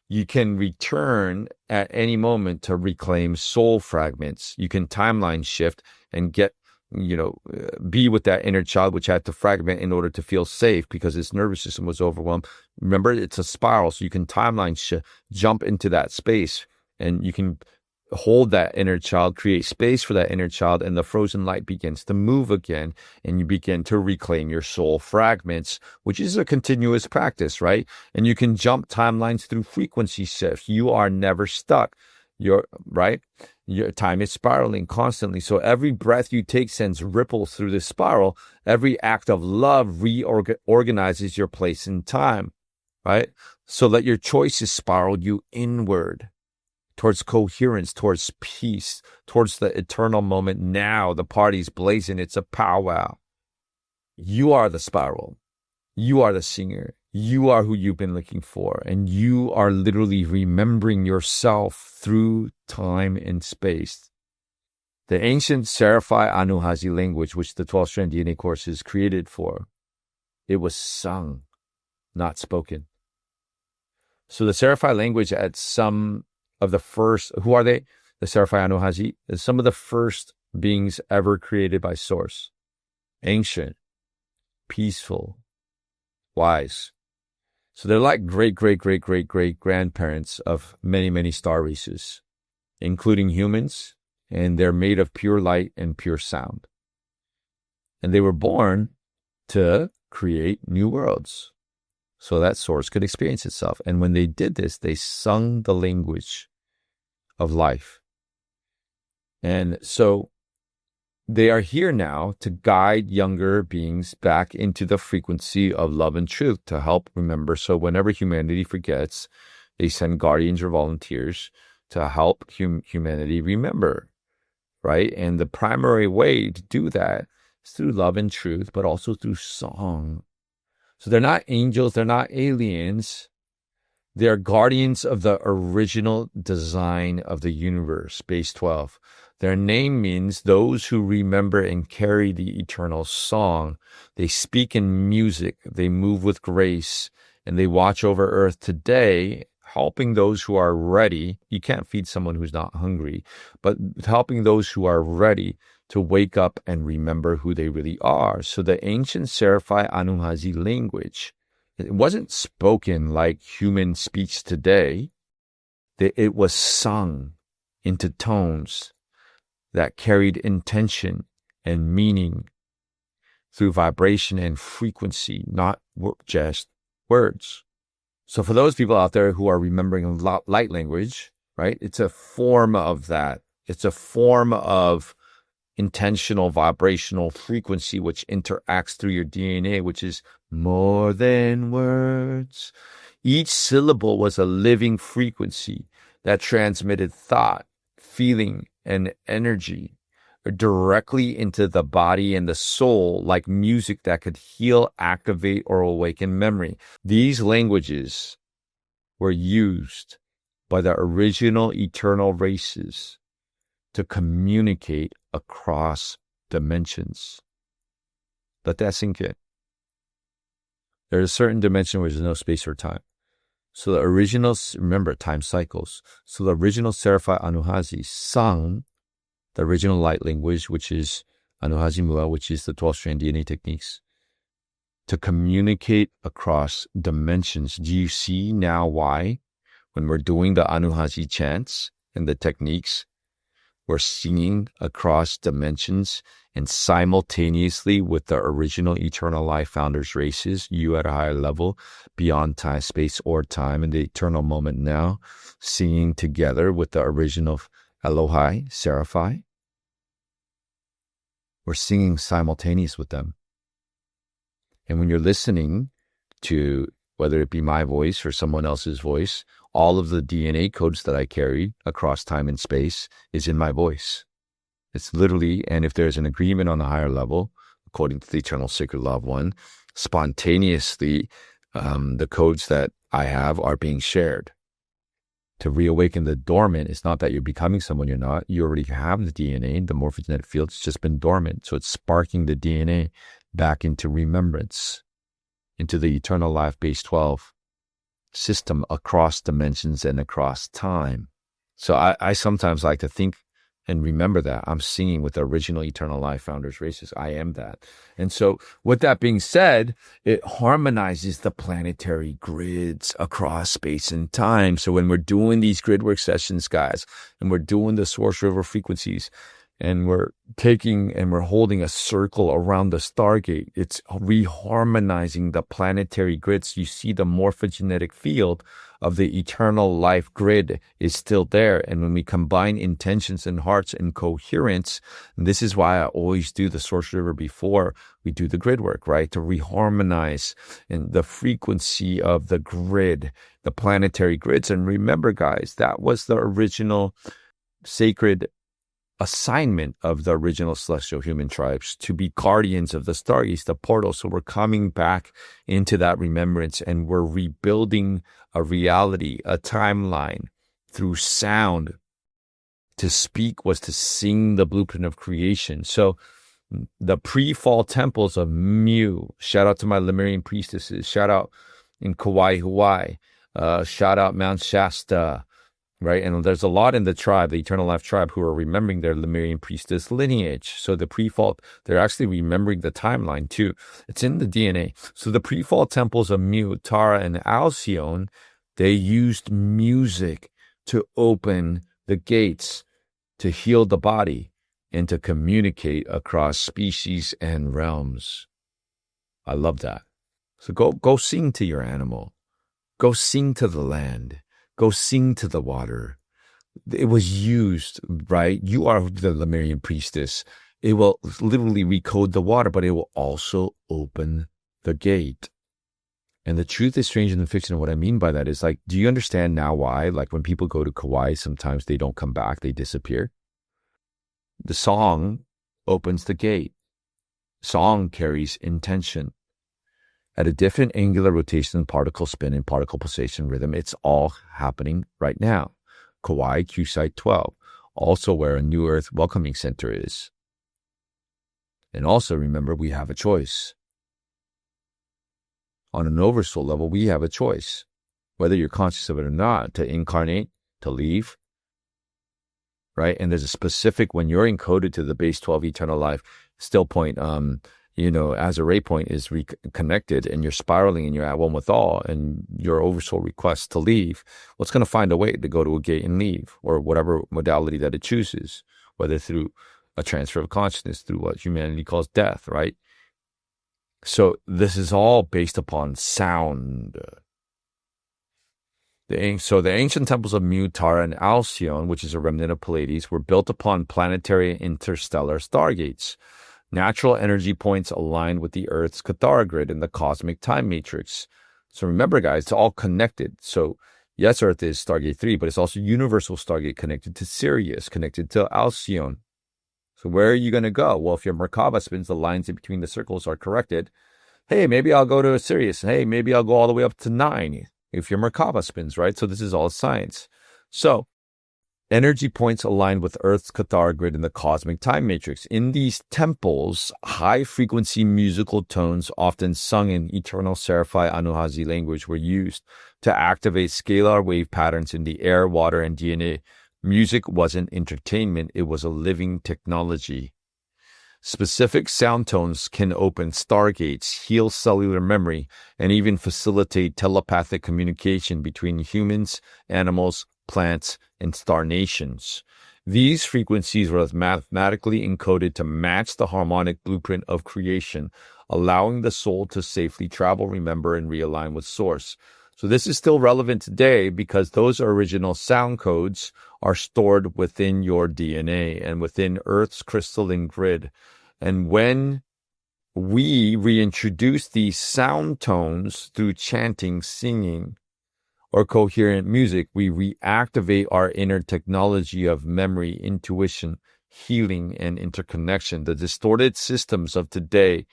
you can return at any moment to reclaim soul fragments. You can timeline shift and get, be with that inner child, which had to fragment in order to feel safe because its nervous system was overwhelmed. Remember, it's a spiral, so you can timeline shift, jump into that space, and you can hold that inner child, create space for that inner child, and the frozen light begins to move again, and you begin to reclaim your soul fragments, which is a continuous practice, right? And you can jump timelines through frequency shifts. You are never stuck. Your time is spiraling constantly. So every breath you take sends ripples through the spiral. Every act of love reorganizes your place in time, right? So let your choices spiral you inward, towards coherence, towards peace, towards the eternal moment now. The party's blazing. It's a powwow. You are the spiral. You are the singer. You are who you've been looking for. And you are literally remembering yourself through time and space. The ancient Seraphi Anuhazi language, which the 12-strand DNA course is created for, it was sung, not spoken. So the Seraphi language at some of the first, who are they? The Seraphi Anuhazi is some of the first beings ever created by Source. Ancient, peaceful, wise. So they're like great-great-great-great-great-grandparents of many, many star races, including humans, and they're made of pure light and pure sound. And they were born to create new worlds so that Source could experience itself. And when they did this, they sung the language of life. And so they are here now to guide younger beings back into the frequency of love and truth to help remember. So whenever humanity forgets, they send guardians or volunteers to help humanity remember, right? And the primary way to do that is through love and truth, but also through song. So they're not angels, they're not aliens. They're guardians of the original design of the universe, base 12. Their name means those who remember and carry the eternal song. They speak in music, they move with grace, and they watch over earth today, helping those who are ready. You can't feed someone who's not hungry, but helping those who are ready to wake up and remember who they really are. So the ancient Seraphi Anuhazi language, it wasn't spoken like human speech today. It was sung into tones that carried intention and meaning through vibration and frequency, not just words. So for those people out there who are remembering light language, right, it's a form of that. It's a form of intentional vibrational frequency which interacts through your DNA, which is more than words. Each syllable was a living frequency that transmitted thought, feeling, and energy directly into the body and the soul, like music that could heal, activate, or awaken memory. These languages were used by the original eternal races to communicate across dimensions. Let that sink in. There's a certain dimension where there's no space or time. So the original, remember, time cycles. So the original Seraphi Anuhazi sung the original light language, which is Anuhazi Mua, which is the 12-strand DNA techniques, to communicate across dimensions. Do you see now why, when we're doing the Anuhazi chants and the techniques, we're singing across dimensions and simultaneously with the original eternal life founders races, you at a higher level, beyond time, space, or time, in the eternal moment now, singing together with the original Elohai, Seraphi. We're singing simultaneous with them. And when you're listening to, whether it be my voice or someone else's voice, all of the DNA codes that I carry across time and space is in my voice. It's literally, and if there's an agreement on the higher level, according to the eternal sacred law of one, spontaneously, the codes that I have are being shared. To reawaken the dormant, it's not that you're becoming someone you're not. You already have the DNA, the morphogenetic field. It's just been dormant. So it's sparking the DNA back into remembrance, into the eternal life base 12 system across dimensions and across time. So I sometimes like to think and remember that I'm singing with the original eternal life founders races. I am that. And so with that being said, it harmonizes the planetary grids across space and time. So when we're doing these grid work sessions, guys, and we're doing the source river frequencies, and we're taking and we're holding a circle around the Stargate, it's reharmonizing the planetary grids. You see the morphogenetic field of the eternal life grid is still there. And when we combine intentions and hearts and coherence, and this is why I always do the source river before we do the grid work, right? To reharmonize in the frequency of the grid, the planetary grids. And remember, guys, that was the original sacred assignment of the original celestial human tribes, to be guardians of the Stargates, the portal. So we're coming back into that remembrance and we're rebuilding a reality, a timeline through sound To speak was to sing the blueprint of creation. So the pre-fall temples of Mu, shout out to my Lemurian priestesses, shout out in Kauai, Hawaii, shout out Mount Shasta, right? And there's a lot in the tribe, the Eternal Life tribe, who are remembering their Lemurian priestess lineage. So the pre-fall, they're actually remembering the timeline too. It's in the DNA. So the pre-fall temples of Mu, Tara, and Alcyone, they used music to open the gates, to heal the body, and to communicate across species and realms. I love that. So go sing to your animal. Go sing to the land. Go sing to the water. It was used, right? You are the Lemurian priestess. It will literally recode the water, but it will also open the gate. And the truth is stranger than fiction. And what I mean by that is, like, do you understand now why, like, when people go to Kauai, sometimes they don't come back, they disappear? The song opens the gate. Song carries intention. At a different angular rotation, particle spin, and particle pulsation rhythm, it's all happening right now. Kauai, Q Site 12, also where a New Earth Welcoming Center is. And also remember, we have a choice. On an oversoul level, we have a choice, whether you're conscious of it or not, to incarnate, to leave, right? And there's a specific, when you're encoded to the base 12 eternal life still point, as a ray point is reconnected and you're spiraling and you're at one with all, and your oversoul requests to leave, well, it's going to find a way to go to a gate and leave, or whatever modality that it chooses, whether through a transfer of consciousness, through what humanity calls death, right? So this is all based upon sound. So the ancient temples of Mu, Tara, and Alcyone, which is a remnant of Pleiades, were built upon planetary interstellar stargates, natural energy points aligned with the Earth's Cathara grid and the cosmic time matrix. So remember, guys, it's all connected. So yes, Earth is Stargate 3, but it's also universal Stargate connected to Sirius, connected to Alcyone. So where are you going to go? Well, if your Merkaba spins, the lines in between the circles are corrected. Hey, maybe I'll go to Sirius. Hey, maybe I'll go all the way up to 9 if your Merkaba spins, right? So this is all science. So energy points aligned with Earth's Cathara grid and the cosmic time matrix. In these temples, high-frequency musical tones, often sung in eternal Seraphi Anuhazi language, were used to activate scalar wave patterns in the air, water, and DNA. Music wasn't entertainment, it was a living technology. Specific sound tones can open stargates, heal cellular memory, and even facilitate telepathic communication between humans, animals, plants, and star nations. These frequencies were mathematically encoded to match the harmonic blueprint of creation, allowing the soul to safely travel, remember, and realign with source. So this is still relevant today because those original sound codes are stored within your DNA and within Earth's crystalline grid. And when we reintroduce these sound tones through chanting, singing, or coherent music, we reactivate our inner technology of memory, intuition, healing, and interconnection. The distorted systems of today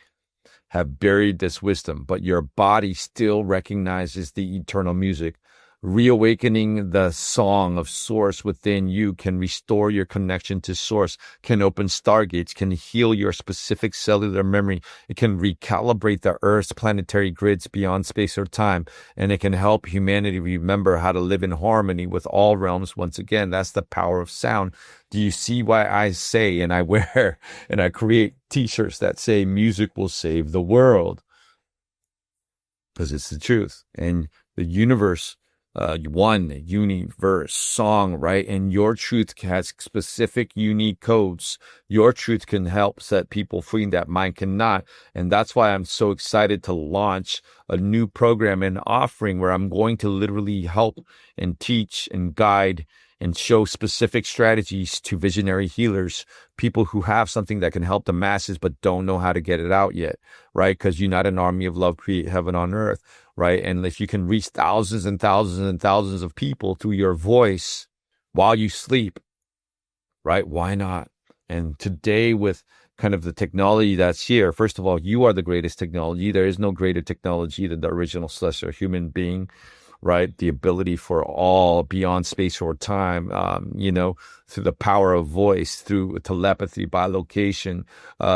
have buried this wisdom, but your body still recognizes the eternal music. Reawakening the song of source within you can restore your connection to source, can open stargates, can heal your specific cellular memory. It can recalibrate the Earth's planetary grids beyond space or time, and it can help humanity remember how to live in harmony with all realms. Once again, that's the power of sound. Do you see why I say and I wear and I create t-shirts that say music will save the world? Because it's the truth. And the universe, one universe song, right? And your truth has specific unique codes. Your truth can help set people free that mine cannot. And that's why I'm so excited to launch a new program and offering where I'm going to literally help and teach and guide and show specific strategies to visionary healers, people who have something that can help the masses but don't know how to get it out yet, right? Because Unite an Army of Love, create heaven on earth, right? And if you can reach thousands and thousands and thousands of people through your voice while you sleep, right? Why not? And today, with kind of the technology that's here, first of all, you are the greatest technology. There is no greater technology than the original celestial human being, right? The ability for all beyond space or time, through the power of voice, through telepathy, bilocation,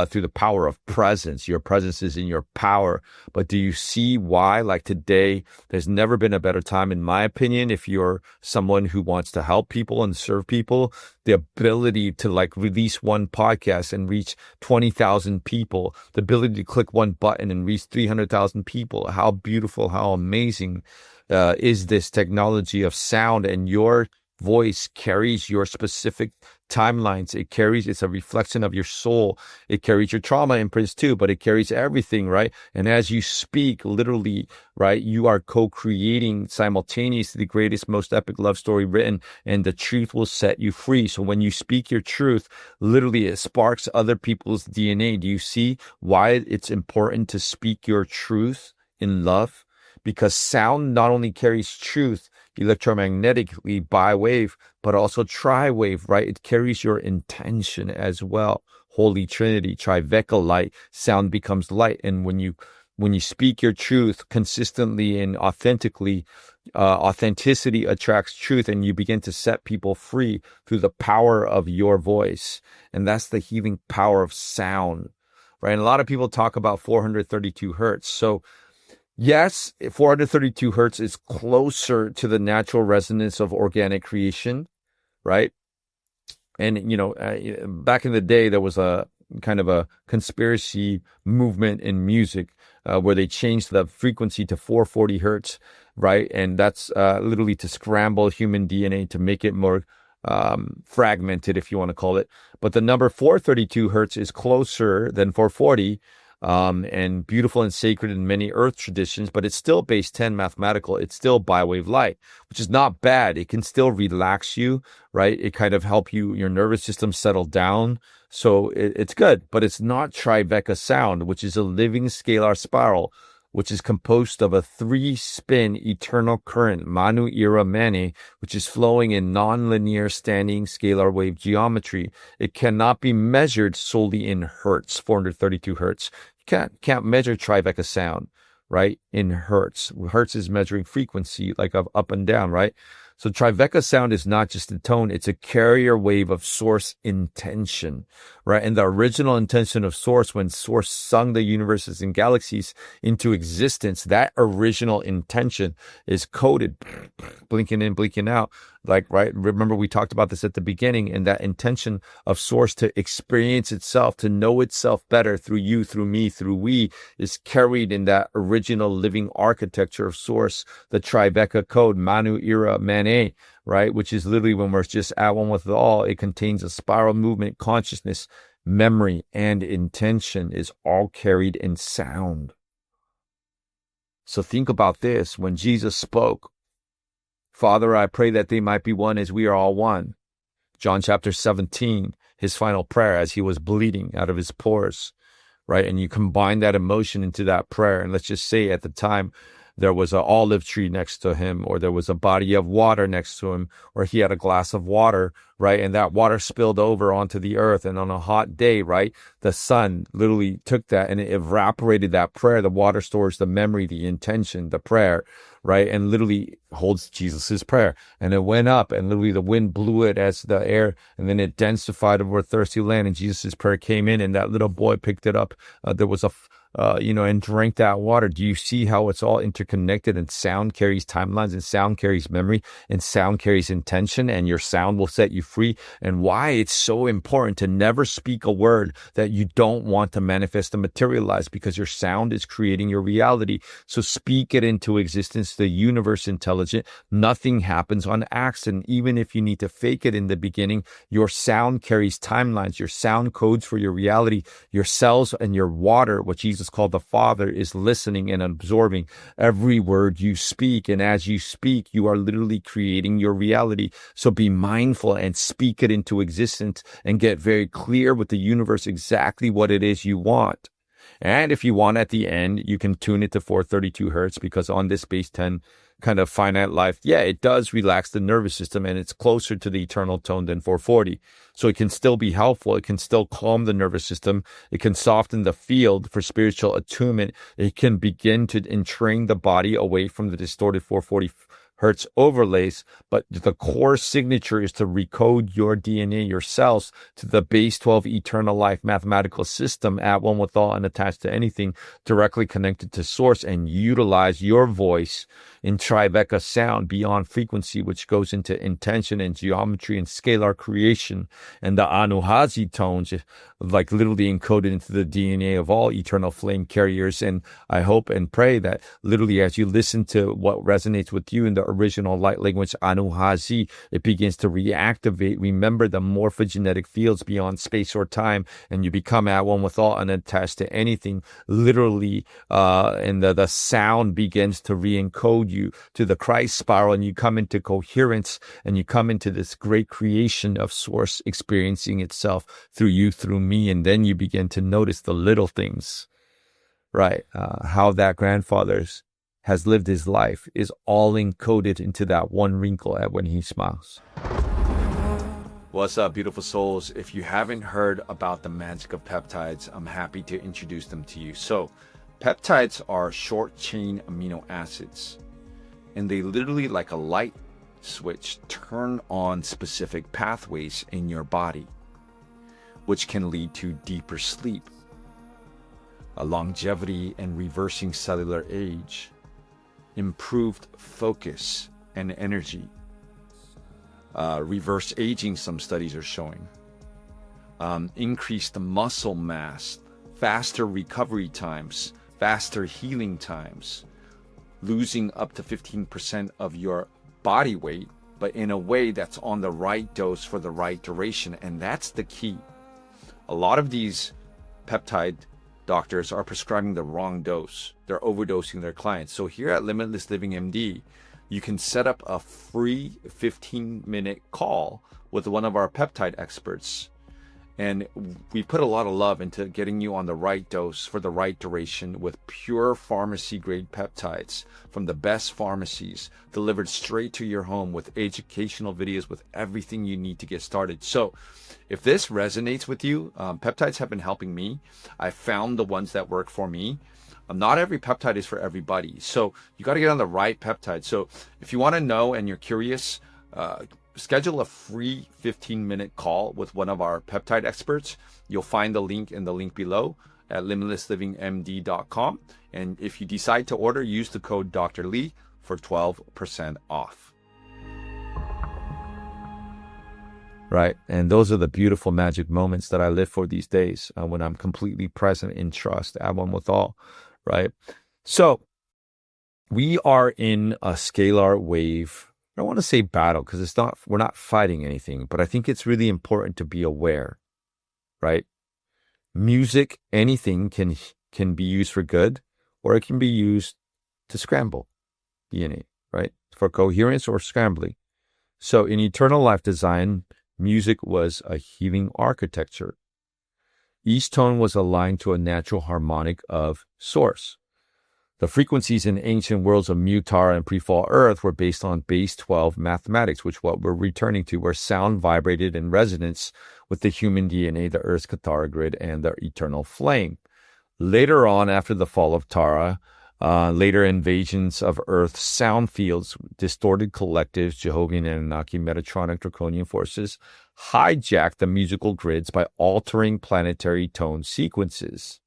through the power of presence. Your presence is in your power. But do you see why? Like today, there's never been a better time, in my opinion, if you're someone who wants to help people and serve people, the ability to like release one podcast and reach 20,000 people, the ability to click one button and reach 300,000 people. How beautiful, how amazing is this technology of sound, and your voice carries your specific timelines. It's a reflection of your soul. It carries your trauma imprints too, but it carries everything, right? And as you speak, literally, right, you are co-creating simultaneously the greatest, most epic love story written, and the truth will set you free. So when you speak your truth, literally it sparks other people's DNA. Do you see why it's important to speak your truth in love? Because sound not only carries truth electromagnetically by wave, but also tri-wave, right? It carries your intention as well. Holy Trinity, Triveka light, sound becomes light. And when you speak your truth consistently and authentically, authenticity attracts truth, and you begin to set people free through the power of your voice. And that's the healing power of sound, right? And a lot of people talk about 432 hertz. So yes, 432 hertz is closer to the natural resonance of organic creation, right? And, back in the day, there was a kind of a conspiracy movement in music where they changed the frequency to 440 hertz, right? And that's literally to scramble human DNA to make it more fragmented, if you want to call it. But the number 432 hertz is closer than 440. And beautiful and sacred in many earth traditions, but it's still base 10 mathematical. It's still bi-wave light, which is not bad. It can still relax you, right? It kind of help your nervous system settle down. So it's good, but it's not Triveka sound, which is a living scalar spiral, which is composed of a 3-spin eternal current, Manu era Mane, which is flowing in non-linear standing scalar wave geometry. It cannot be measured solely in hertz, 432 hertz. You can't measure Triveka sound, right, in hertz. Hertz is measuring frequency, like of up and down, right? So Triveka sound is not just a tone, it's a carrier wave of source intention, right? And the original intention of source, when source sung the universes and galaxies into existence, that original intention is coded, blinking in, blinking out. Like, right? Remember, we talked about this at the beginning, and that intention of source to experience itself, to know itself better through you, through me, through we, is carried in that original living architecture of source, the Triveka code, Manu era Mane, right? Which is literally when we're just at one with it all. It contains a spiral movement, consciousness, memory, and intention is all carried in sound. So think about this. When Jesus spoke, Father, I pray that they might be one as we are all one. John chapter 17, his final prayer as he was bleeding out of his pores, right? And you combine that emotion into that prayer. And let's just say at the time there was an olive tree next to him, or there was a body of water next to him, or he had a glass of water, right? And that water spilled over onto the earth. And on a hot day, right, the sun literally took that and it evaporated that prayer. The water stores the memory, the intention, the prayer, right? And literally holds Jesus's prayer. And it went up, and literally the wind blew it as the air, and then it densified over a thirsty land, and Jesus's prayer came in, and that little boy picked it up. There was and drank that water. Do you see how it's all interconnected? And sound carries timelines, and sound carries memory, and sound carries intention, and your sound will set you free. And why it's so important to never speak a word that you don't want to manifest and materialize, because your sound is creating your reality. So speak it into existence. The universe intelligent. Nothing happens on accident. Even if you need to fake it in the beginning, your sound carries timelines. Your sound codes for your reality. Your cells and your water, what Jesus called the Father, is listening and absorbing every word you speak. And as you speak, you are literally creating your reality. So be mindful and speak it into existence, and get very clear with the universe exactly what it is you want. And if you want, at the end, you can tune it to 432 hertz, because on this base 10 kind of finite life, yeah, it does relax the nervous system, and it's closer to the eternal tone than 440. So it can still be helpful. It can still calm the nervous system. It can soften the field for spiritual attunement. It can begin to entrain the body away from the distorted 440 hertz overlays, but the core signature is to recode your DNA, your cells, to the base 12 eternal life mathematical system at one with all, unattached to anything, directly connected to source, and utilize your voice in Tribeca sound beyond frequency, which goes into intention and geometry and scalar creation, and the Anuhazi tones, like literally encoded into the DNA of all eternal flame carriers. And I hope and pray that literally as you listen to what resonates with you in the original light language Anuhazi, it begins to reactivate, remember the morphogenetic fields beyond space or time, and you become at one with all, unattached to anything, literally, and the sound begins to re-encode you to the Christ spiral, and you come into coherence, and you come into this great creation of source experiencing itself through you, through me, and then you begin to notice the little things, right? How that grandfather has lived his life is all encoded into that one wrinkle at when he smiles. What's up, beautiful souls? If you haven't heard about the magic of peptides, I'm happy to introduce them to you. So peptides are short chain amino acids, and they literally, like a light switch, turn on specific pathways in your body, which can lead to deeper sleep, a longevity and reversing cellular age, improved focus and energy, reverse aging, some studies are showing, increased muscle mass, faster recovery times, faster healing times, losing up to 15% of your body weight, but in a way that's on the right dose for the right duration. And that's the key. A lot of these peptide doctors are prescribing the wrong dose. They're overdosing their clients. So here at Limitless Living MD, you can set up a free 15-minute call with one of our peptide experts. And we put a lot of love into getting you on the right dose for the right duration with pure pharmacy-grade peptides from the best pharmacies, delivered straight to your home with educational videos, with everything you need to get started. So if this resonates with you, peptides have been helping me. I found the ones that work for me. Not every peptide is for everybody. So you got to get on the right peptide. So if you want to know and you're curious, schedule a free 15-minute call with one of our peptide experts. You'll find the link in the link below at limitlesslivingmd.com. And if you decide to order, use the code Dr. Lee for 12% off. Right. And those are the beautiful magic moments that I live for these days, when I'm completely present in trust, at one with all. Right. So we are in a scalar wave. I don't want to say battle, because we're not fighting anything, but I think it's really important to be aware, right? Music, anything can be used for good, or it can be used to scramble DNA, right? For coherence or scrambling. So in eternal life design, music was a healing architecture. Each tone was aligned to a natural harmonic of source. The frequencies in ancient worlds of Mutara and pre-fall Earth were based on base 12 mathematics, which what we're returning to, where sound vibrated in resonance with the human DNA, the Earth's Kathara grid, and the eternal flame. Later on, after the fall of Tara, later invasions of Earth's sound fields, distorted collectives, Jehovah Anunnaki, Metatronic, Draconian forces, hijacked the musical grids by altering planetary tone sequences.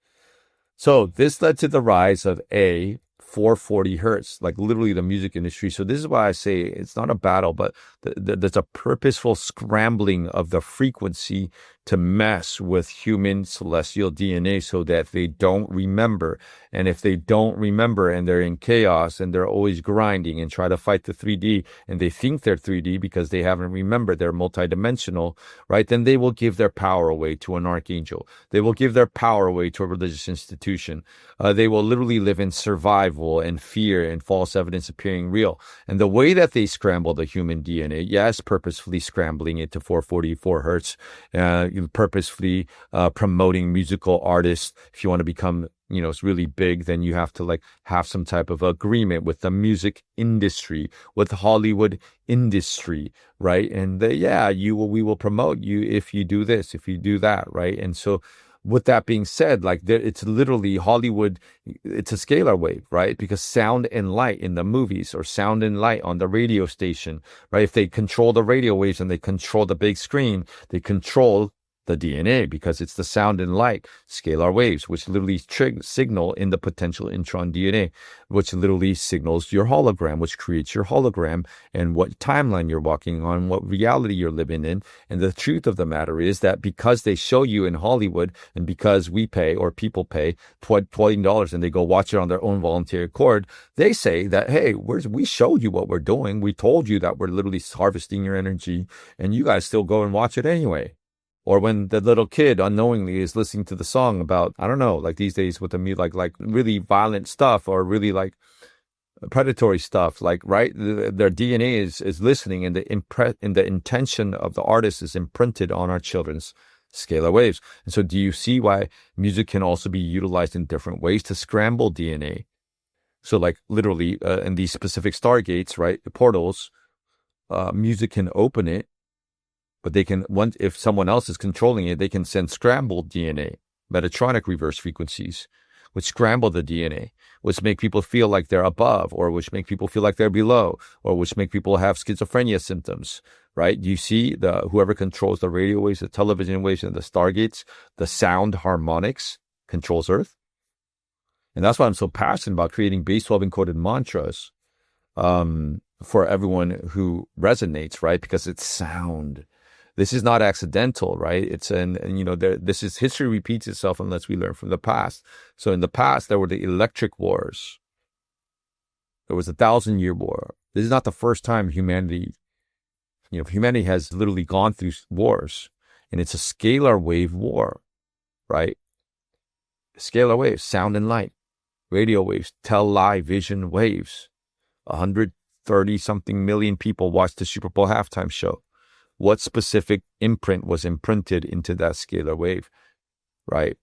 So this led to the rise of 440 hertz, like literally the music industry. So this is why I say it's not a battle, but there's a purposeful scrambling of the frequency to mess with human celestial DNA so that they don't remember. And if they don't remember and they're in chaos and they're always grinding and try to fight the 3D and they think they're 3D because they haven't remembered they're multidimensional, right? Then they will give their power away to an archangel. They will give their power away to a religious institution. They will literally live in survival and fear and false evidence appearing real. And the way that they scramble the human DNA, yes, purposefully scrambling it to 444 hertz, purposefully promoting musical artists. If you want to become, it's really big, then you have to have some type of agreement with the music industry, with the Hollywood industry, right? And we will promote you if you do this, if you do that, right? And so with that being said, like it's literally Hollywood, it's a scalar wave, right? Because sound and light in the movies, or sound and light on the radio station, right? If they control the radio waves and they control the big screen, they control the DNA, because it's the sound and light, scalar waves, which literally signal in the potential intron DNA, which literally signals your hologram, which creates your hologram and what timeline you're walking on, what reality you're living in. And the truth of the matter is that because they show you in Hollywood, and because we pay, or people pay $20 and they go watch it on their own voluntary accord, they say that, hey, we showed you what we're doing. We told you that we're literally harvesting your energy, and you guys still go and watch it anyway. Or when the little kid unknowingly is listening to the song about, I don't know, like these days with the music, like really violent stuff, or really like predatory stuff, like, right? Their DNA is listening, and the intention of the artist is imprinted on our children's scalar waves. And so do you see why music can also be utilized in different ways to scramble DNA? So like literally in these specific stargates, right, the portals, music can open it. But they can, if someone else is controlling it, they can send scrambled DNA, Metatronic reverse frequencies, which scramble the DNA, which make people feel like they're above, or which make people feel like they're below, or which make people have schizophrenia symptoms, right? You see, whoever controls the radio waves, the television waves, and the stargates, the sound harmonics controls Earth. And that's why I'm so passionate about creating base 12 encoded mantras for everyone who resonates, right? Because it's sound. This is not accidental, right? History repeats itself unless we learn from the past. So in the past, there were the electric wars. There was the 1,000-year war. This is not the first time humanity has literally gone through wars, and it's a scalar wave war, right? Scalar waves, sound and light, radio waves, television waves. 130-something million people watched the Super Bowl halftime show. What specific imprint was imprinted into that scalar wave, right?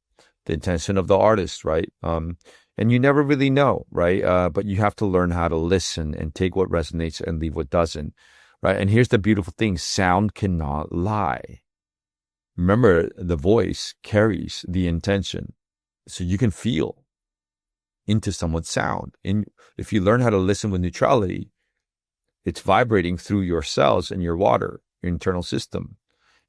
The intention of the artist, right? And you never really know, right? But you have to learn how to listen and take what resonates and leave what doesn't, right? And here's the beautiful thing. Sound cannot lie. Remember, the voice carries the intention. So you can feel into someone's sound. And if you learn how to listen with neutrality, it's vibrating through your cells and your water, your internal system.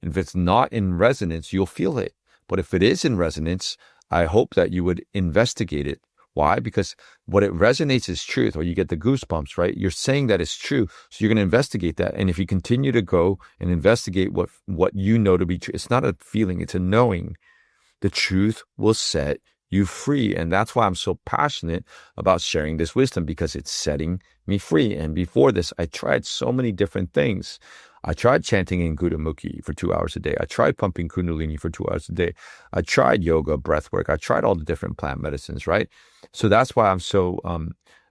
And if it's not in resonance, you'll feel it. But if it is in resonance, I hope that you would investigate it. Why? Because what it resonates is truth, or you get the goosebumps, right? You're saying that it's true. So you're going to investigate that. And if you continue to go and investigate what you know to be true, it's not a feeling, it's a knowing. The truth will set you free. And that's why I'm so passionate about sharing this wisdom, because it's setting me free. And before this, I tried so many different things. I tried chanting in Gurumukhi for 2 hours a day. I tried pumping Kundalini for 2 hours a day. I tried yoga, breath work. I tried all the different plant medicines, right? So that's why I'm so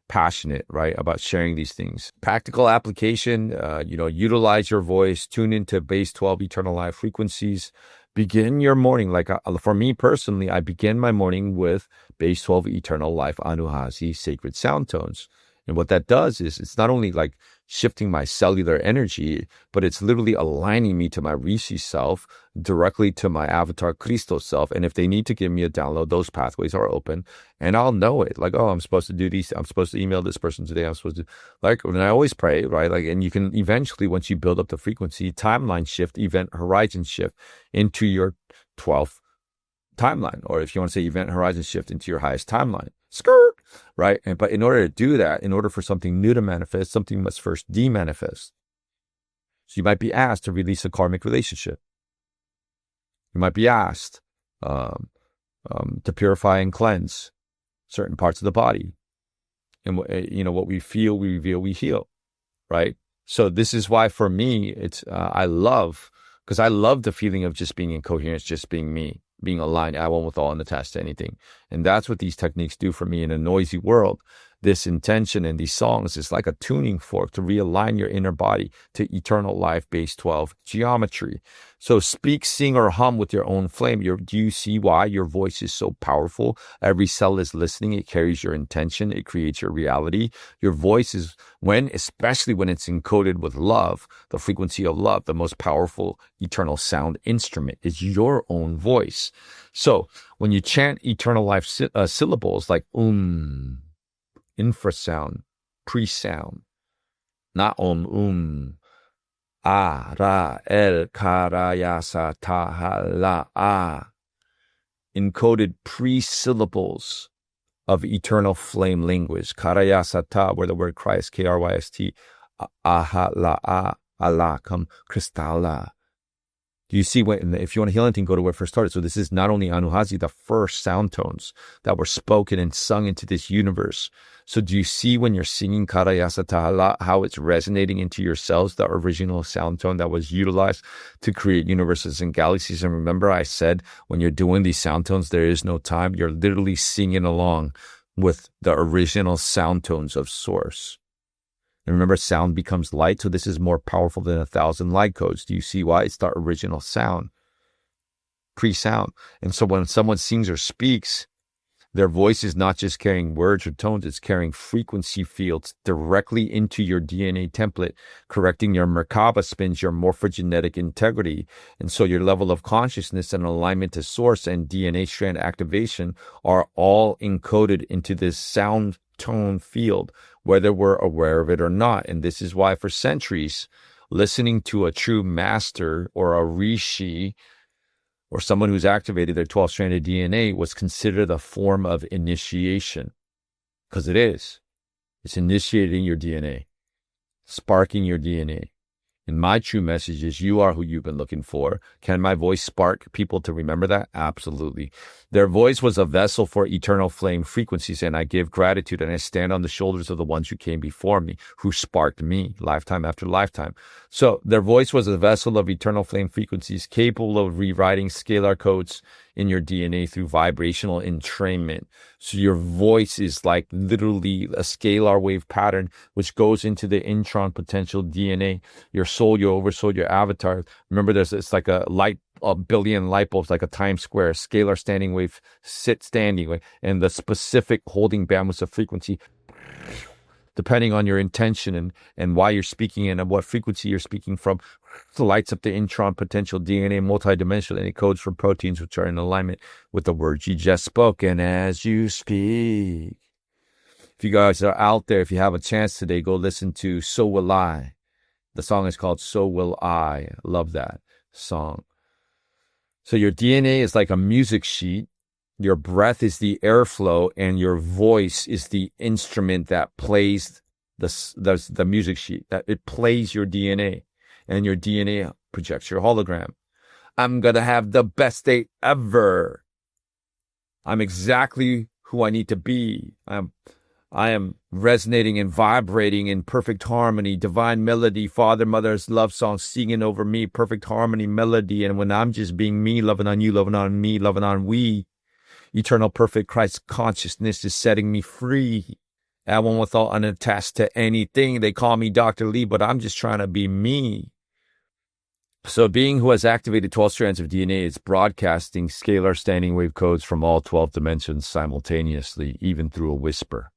passionate, right, about sharing these things. Practical application, utilize your voice, tune into base 12 eternal life frequencies. Begin your morning. Like for me personally, I begin my morning with base 12 eternal life Anuhasi sacred sound tones. And what that does is it's not only like shifting my cellular energy, but it's literally aligning me to my Rishi self, directly to my avatar Cristo self. And if they need to give me a download, those pathways are open, and I'll know it. Like, oh, I'm supposed to do these. I'm supposed to email this person today. I'm supposed to, like, and I always pray, right? Like, and you can eventually, once you build up the frequency, timeline shift, event horizon shift into your 12th timeline. Or if you want to say event horizon shift into your highest timeline. Skirt, right? But in order to do that, in order for something new to manifest, something must first de-manifest. So you might be asked to release a karmic relationship. You might be asked to purify and cleanse certain parts of the body. And what we feel, we reveal, we heal, right? So this is why for me, it's I love the feeling of just being in coherence, just being me. Being aligned, at one with all, and attached to anything. And that's what these techniques do for me in a noisy world. this intention in these songs is like a tuning fork to realign your inner body to eternal life base 12 geometry. So speak, sing, or hum with your own flame. Do you see why your voice is so powerful? Every cell is listening. It carries your intention. It creates your reality. Your voice is especially when it's encoded with love, the frequency of love, the most powerful eternal sound instrument is your own voice. So when you chant eternal life syllables like infrasound, pre-sound, not a, ra, el, ka, ra, ya, sa, ta, ha, la, a, encoded pre-syllables of eternal flame language. Karayasata, where the word Christ, K-R-Y-S-T, aha, la, a, Allah, come, kristalla. Do you see if you want to heal anything, go to where it first started. So this is not only Anuhasi, the first sound tones that were spoken and sung into this universe. So do you see when you're singing Karayasata Allah, how it's resonating into your cells, the original sound tone that was utilized to create universes and galaxies? And remember I said, when you're doing these sound tones, there is no time. You're literally singing along with the original sound tones of source. And remember, sound becomes light, so this is more powerful than 1,000 light codes. Do you see why? It's the original sound, pre-sound. And so when someone sings or speaks, their voice is not just carrying words or tones, it's carrying frequency fields directly into your DNA template, correcting your Merkaba spins, your morphogenetic integrity. And so your level of consciousness and alignment to source and DNA strand activation are all encoded into this sound tone field, whether we're aware of it or not. And this is why for centuries, listening to a true master or a rishi or someone who's activated their 12-stranded DNA was considered a form of initiation. Because it is. It's initiating your DNA, sparking your DNA. And my true message is you are who you've been looking for. Can my voice spark people to remember that? Absolutely. Their voice was a vessel for eternal flame frequencies, and I give gratitude and I stand on the shoulders of the ones who came before me, who sparked me lifetime after lifetime. So their voice was a vessel of eternal flame frequencies capable of rewriting scalar codes in your DNA through vibrational entrainment. So your voice is like literally a scalar wave pattern which goes into the intron potential DNA. Your soul, your oversoul, your avatar. Remember, it's like a billion light bulbs, like a Times Square, scalar standing wave, standing wave, and the specific holding bandwidths of frequency, depending on your intention and why you're speaking and what frequency you're speaking from, lights up the intron potential DNA multidimensional, and it codes for proteins which are in alignment with the words you just spoke. And as you speak, if you guys are out there, if you have a chance today, go listen to So Will I. The song is called So Will I. Love that song. So your DNA is like a music sheet. Your breath is the airflow, and your voice is the instrument that plays the music sheet. That it plays your DNA, and your DNA projects your hologram. I'm going to have the best day ever. I'm exactly who I need to be. I am resonating and vibrating in perfect harmony, divine melody, father, mother's love song singing over me, perfect harmony, melody. And when I'm just being me, loving on you, loving on me, loving on we, eternal perfect Christ consciousness is setting me free. At one without unattached to anything. They call me Dr. Lee, but I'm just trying to be me. So a being who has activated 12 strands of DNA is broadcasting scalar standing wave codes from all 12 dimensions simultaneously, even through a whisper.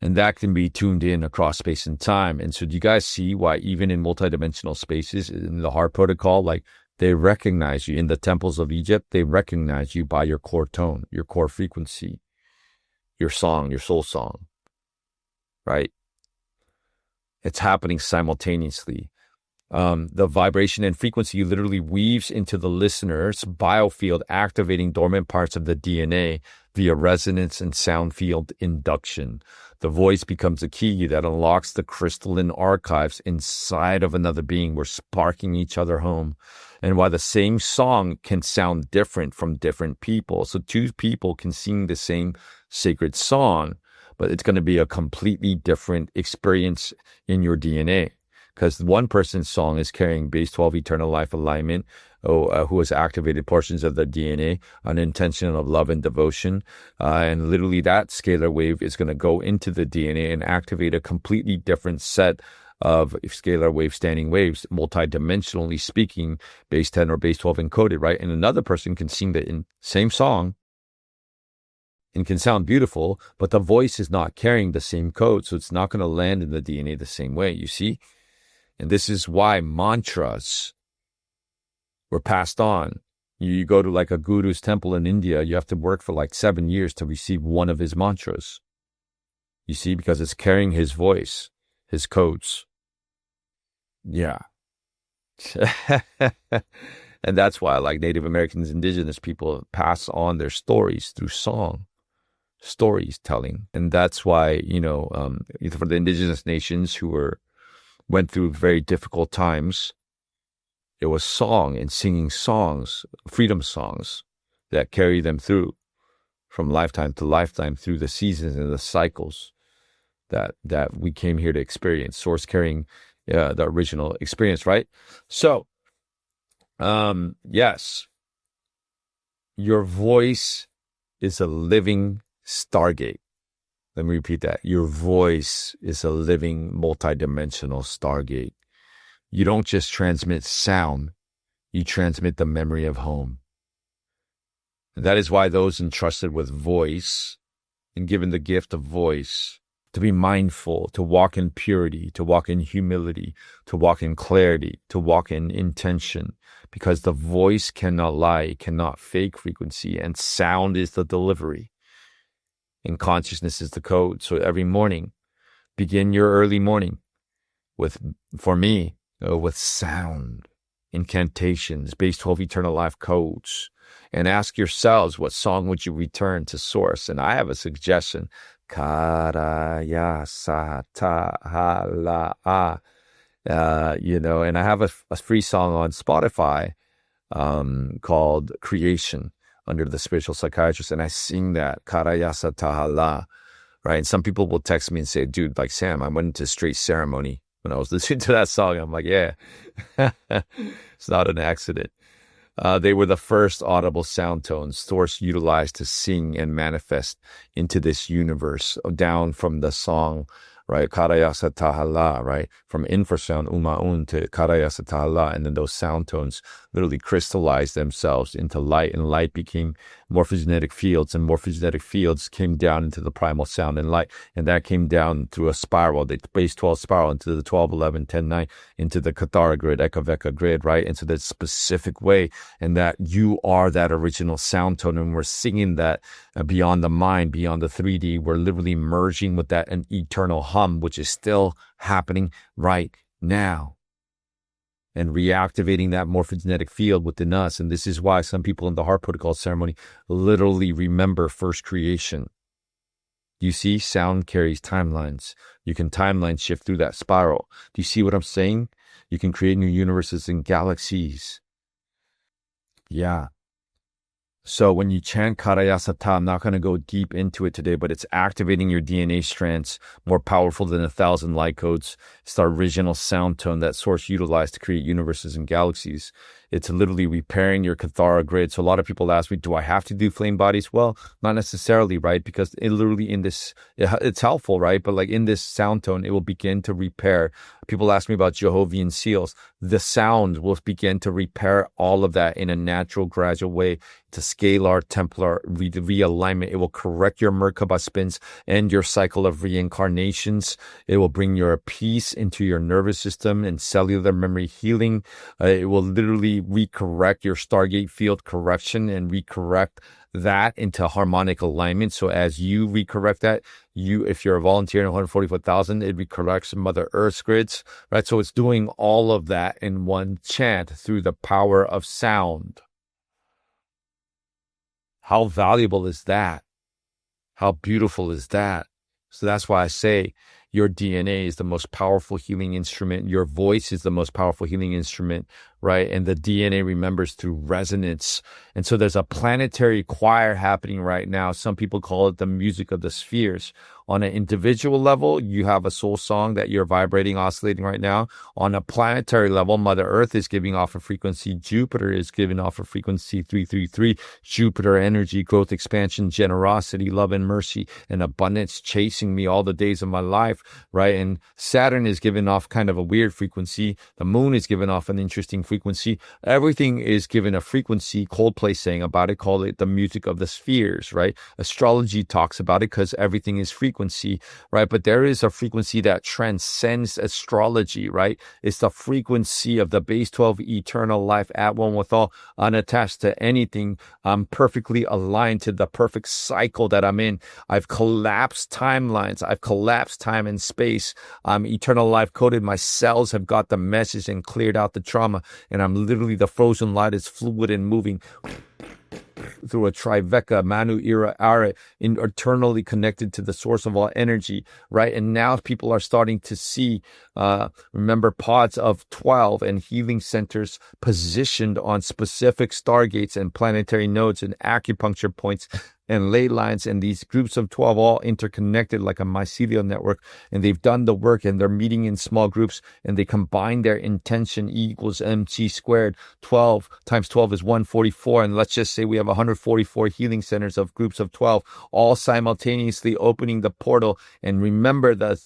And that can be tuned in across space and time. And so do you guys see why even in multidimensional spaces, in the heart protocol, like they recognize you in the temples of Egypt, they recognize you by your core tone, your core frequency, your song, your soul song, right? It's happening simultaneously. The vibration and frequency literally weaves into the listener's biofield, activating dormant parts of the DNA via resonance and sound field induction. The voice becomes a key that unlocks the crystalline archives inside of another being. We're sparking each other home. And while the same song can sound different from different people, so two people can sing the same sacred song, but it's going to be a completely different experience in your DNA. because one person's song is carrying base 12 eternal life alignment, who has activated portions of the DNA, an intention of love and devotion. And literally that scalar wave is going to go into the DNA and activate a completely different set of scalar wave standing waves, multidimensionally speaking, base 10 or base 12 encoded, right? And another person can sing the same song and can sound beautiful, but the voice is not carrying the same code, so it's not going to land in the DNA the same way, you see? And this is why mantras were passed on. You go to like a guru's temple in India, you have to work for like 7 years to receive one of his mantras. You see, because it's carrying his voice, his codes. Yeah. And that's why like Native Americans, indigenous people pass on their stories through song, storytelling. And that's why, for the indigenous nations who went through very difficult times, it was song and singing songs, freedom songs that carry them through from lifetime to lifetime through the seasons and the cycles that we came here to experience, source carrying the original experience, right? So, yes, your voice is a living stargate. Let me repeat that. Your voice is a living multidimensional stargate. You don't just transmit sound, you transmit the memory of home. And that is why those entrusted with voice and given the gift of voice, to be mindful, to walk in purity, to walk in humility, to walk in clarity, to walk in intention, because the voice cannot lie, cannot fake frequency, and sound is the delivery. And consciousness is the code. So every morning, begin your early morning with sound, incantations, base 12 eternal life codes, and ask yourselves, what song would you return to source? And I have a suggestion. Karaya Satahala. And I have a free song on Spotify called Creation under the spiritual psychiatrist, and I sing that Karaya Satahala, right? And some people will text me and say, dude, like Sam, I went into straight ceremony when I was listening to that song. I'm like, yeah, it's not an accident. They were the first audible sound tones Source utilized to sing and manifest into this universe down from the song, right? Karayasa Tahala, right? From infrasound Uma'un to Karayasa Tahala. And then those sound tones literally crystallized themselves into light, and light became morphogenetic fields, and morphogenetic fields came down into the primal sound and light. And that came down through a spiral, the base 12 spiral into the 12, 11, 10, 9, into the Kathara grid, Ekaveka grid, right? Into that specific way. And that you are that original sound tone. And we're singing that beyond the mind, beyond the 3D. We're literally merging with that an eternal hum, which is still happening right now, and reactivating that morphogenetic field within us. And this is why some people in the heart protocol ceremony literally remember first creation. You see, sound carries timelines. You can timeline shift through that spiral. Do you see what I'm saying? You can create new universes and galaxies. Yeah. So when you chant Karayasata, I'm not going to go deep into it today, but it's activating your DNA strands, more powerful than 1,000 light codes. It's the original sound tone that Source utilized to create universes and galaxies. It's literally repairing your Kathara grid. So a lot of people ask me, do I have to do flame bodies? Well, not necessarily, right? Because it literally it's helpful, right? But like in this sound tone, it will begin to repair. People ask me about Jehovah's seals. The sound will begin to repair all of that in a natural, gradual way. It's a scalar, Templar realignment. It will correct your Merkaba spins and your cycle of reincarnations. It will bring your peace into your nervous system and cellular memory healing. It will literally recorrect your Stargate field correction and recorrect that into harmonic alignment. So as you recorrect that, if you're a volunteer in 144,000, it recorrects Mother Earth's grids, right? So it's doing all of that in one chant through the power of sound. How valuable is that? How beautiful is that? So that's why I say, Your DNA is the most powerful healing instrument. Your voice is the most powerful healing instrument, right? And the DNA remembers through resonance. And so there's a planetary choir happening right now. Some people call it the music of the spheres. On an individual level, you have a soul song that you're vibrating, oscillating right now. On a planetary level, Mother Earth is giving off a frequency. Jupiter is giving off a frequency 333. Jupiter energy, growth, expansion, generosity, love, and mercy, and abundance chasing me all the days of my life, right? And Saturn is giving off kind of a weird frequency. The moon is giving off an interesting frequency. Everything is given a frequency. Coldplay sang about it, called it the music of the spheres, right? Astrology talks about it because everything is frequency, right? But there is a frequency that transcends astrology, right? It's the frequency of the base 12 eternal life at one with all, unattached to anything. I'm perfectly aligned to the perfect cycle that I'm in. I've collapsed timelines. I've collapsed time and space. I'm eternal life coded. My cells have got the message and cleared out the trauma. And I'm literally, the frozen light is fluid and moving through a trifecta, Manu era Ara, eternally connected to the source of all energy, right? And now people are starting to see, remember, pods of 12 and healing centers positioned on specific stargates and planetary nodes and acupuncture points and ley lines, and these groups of 12 all interconnected like a mycelial network. And they've done the work, and they're meeting in small groups, and they combine their intention. E equals mc squared. 12 times 12 is 144. And let's just say we have 144 healing centers of groups of 12, all simultaneously opening the portal. And remember, the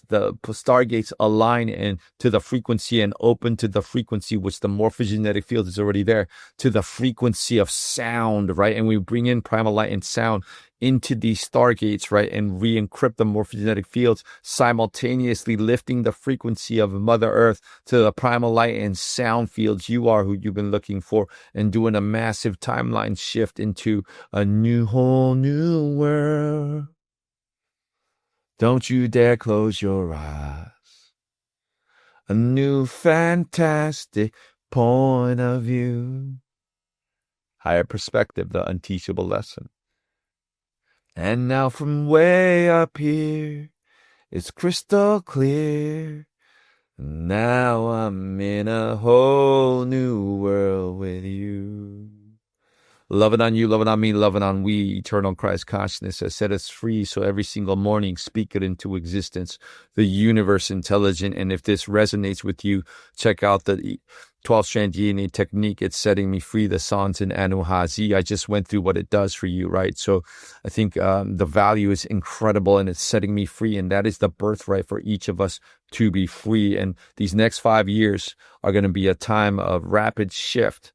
stargates align and to the frequency and open to the frequency, which the morphogenetic field is already there, to the frequency of sound, right? And we bring in primal light and sound into these stargates, right, and re-encrypt the morphogenetic fields, simultaneously lifting the frequency of Mother Earth to the primal light and sound fields. You are who you've been looking for, and doing a massive timeline shift into a whole new world. Don't you dare close your eyes. A new fantastic point of view. Higher perspective, the unteachable lesson. And now from way up here, it's crystal clear. Now I'm in a whole new world with you. Loving on you, loving on me, loving on we. Eternal Christ consciousness has set us free. So every single morning, speak it into existence. The universe intelligent. And if this resonates with you, check out the 12-strand DNA technique. It's setting me free. The Sans in Anuhazi. I just went through what it does for you, right? So I think the value is incredible, and it's setting me free. And that is the birthright for each of us to be free. And these next 5 years are going to be a time of rapid shift.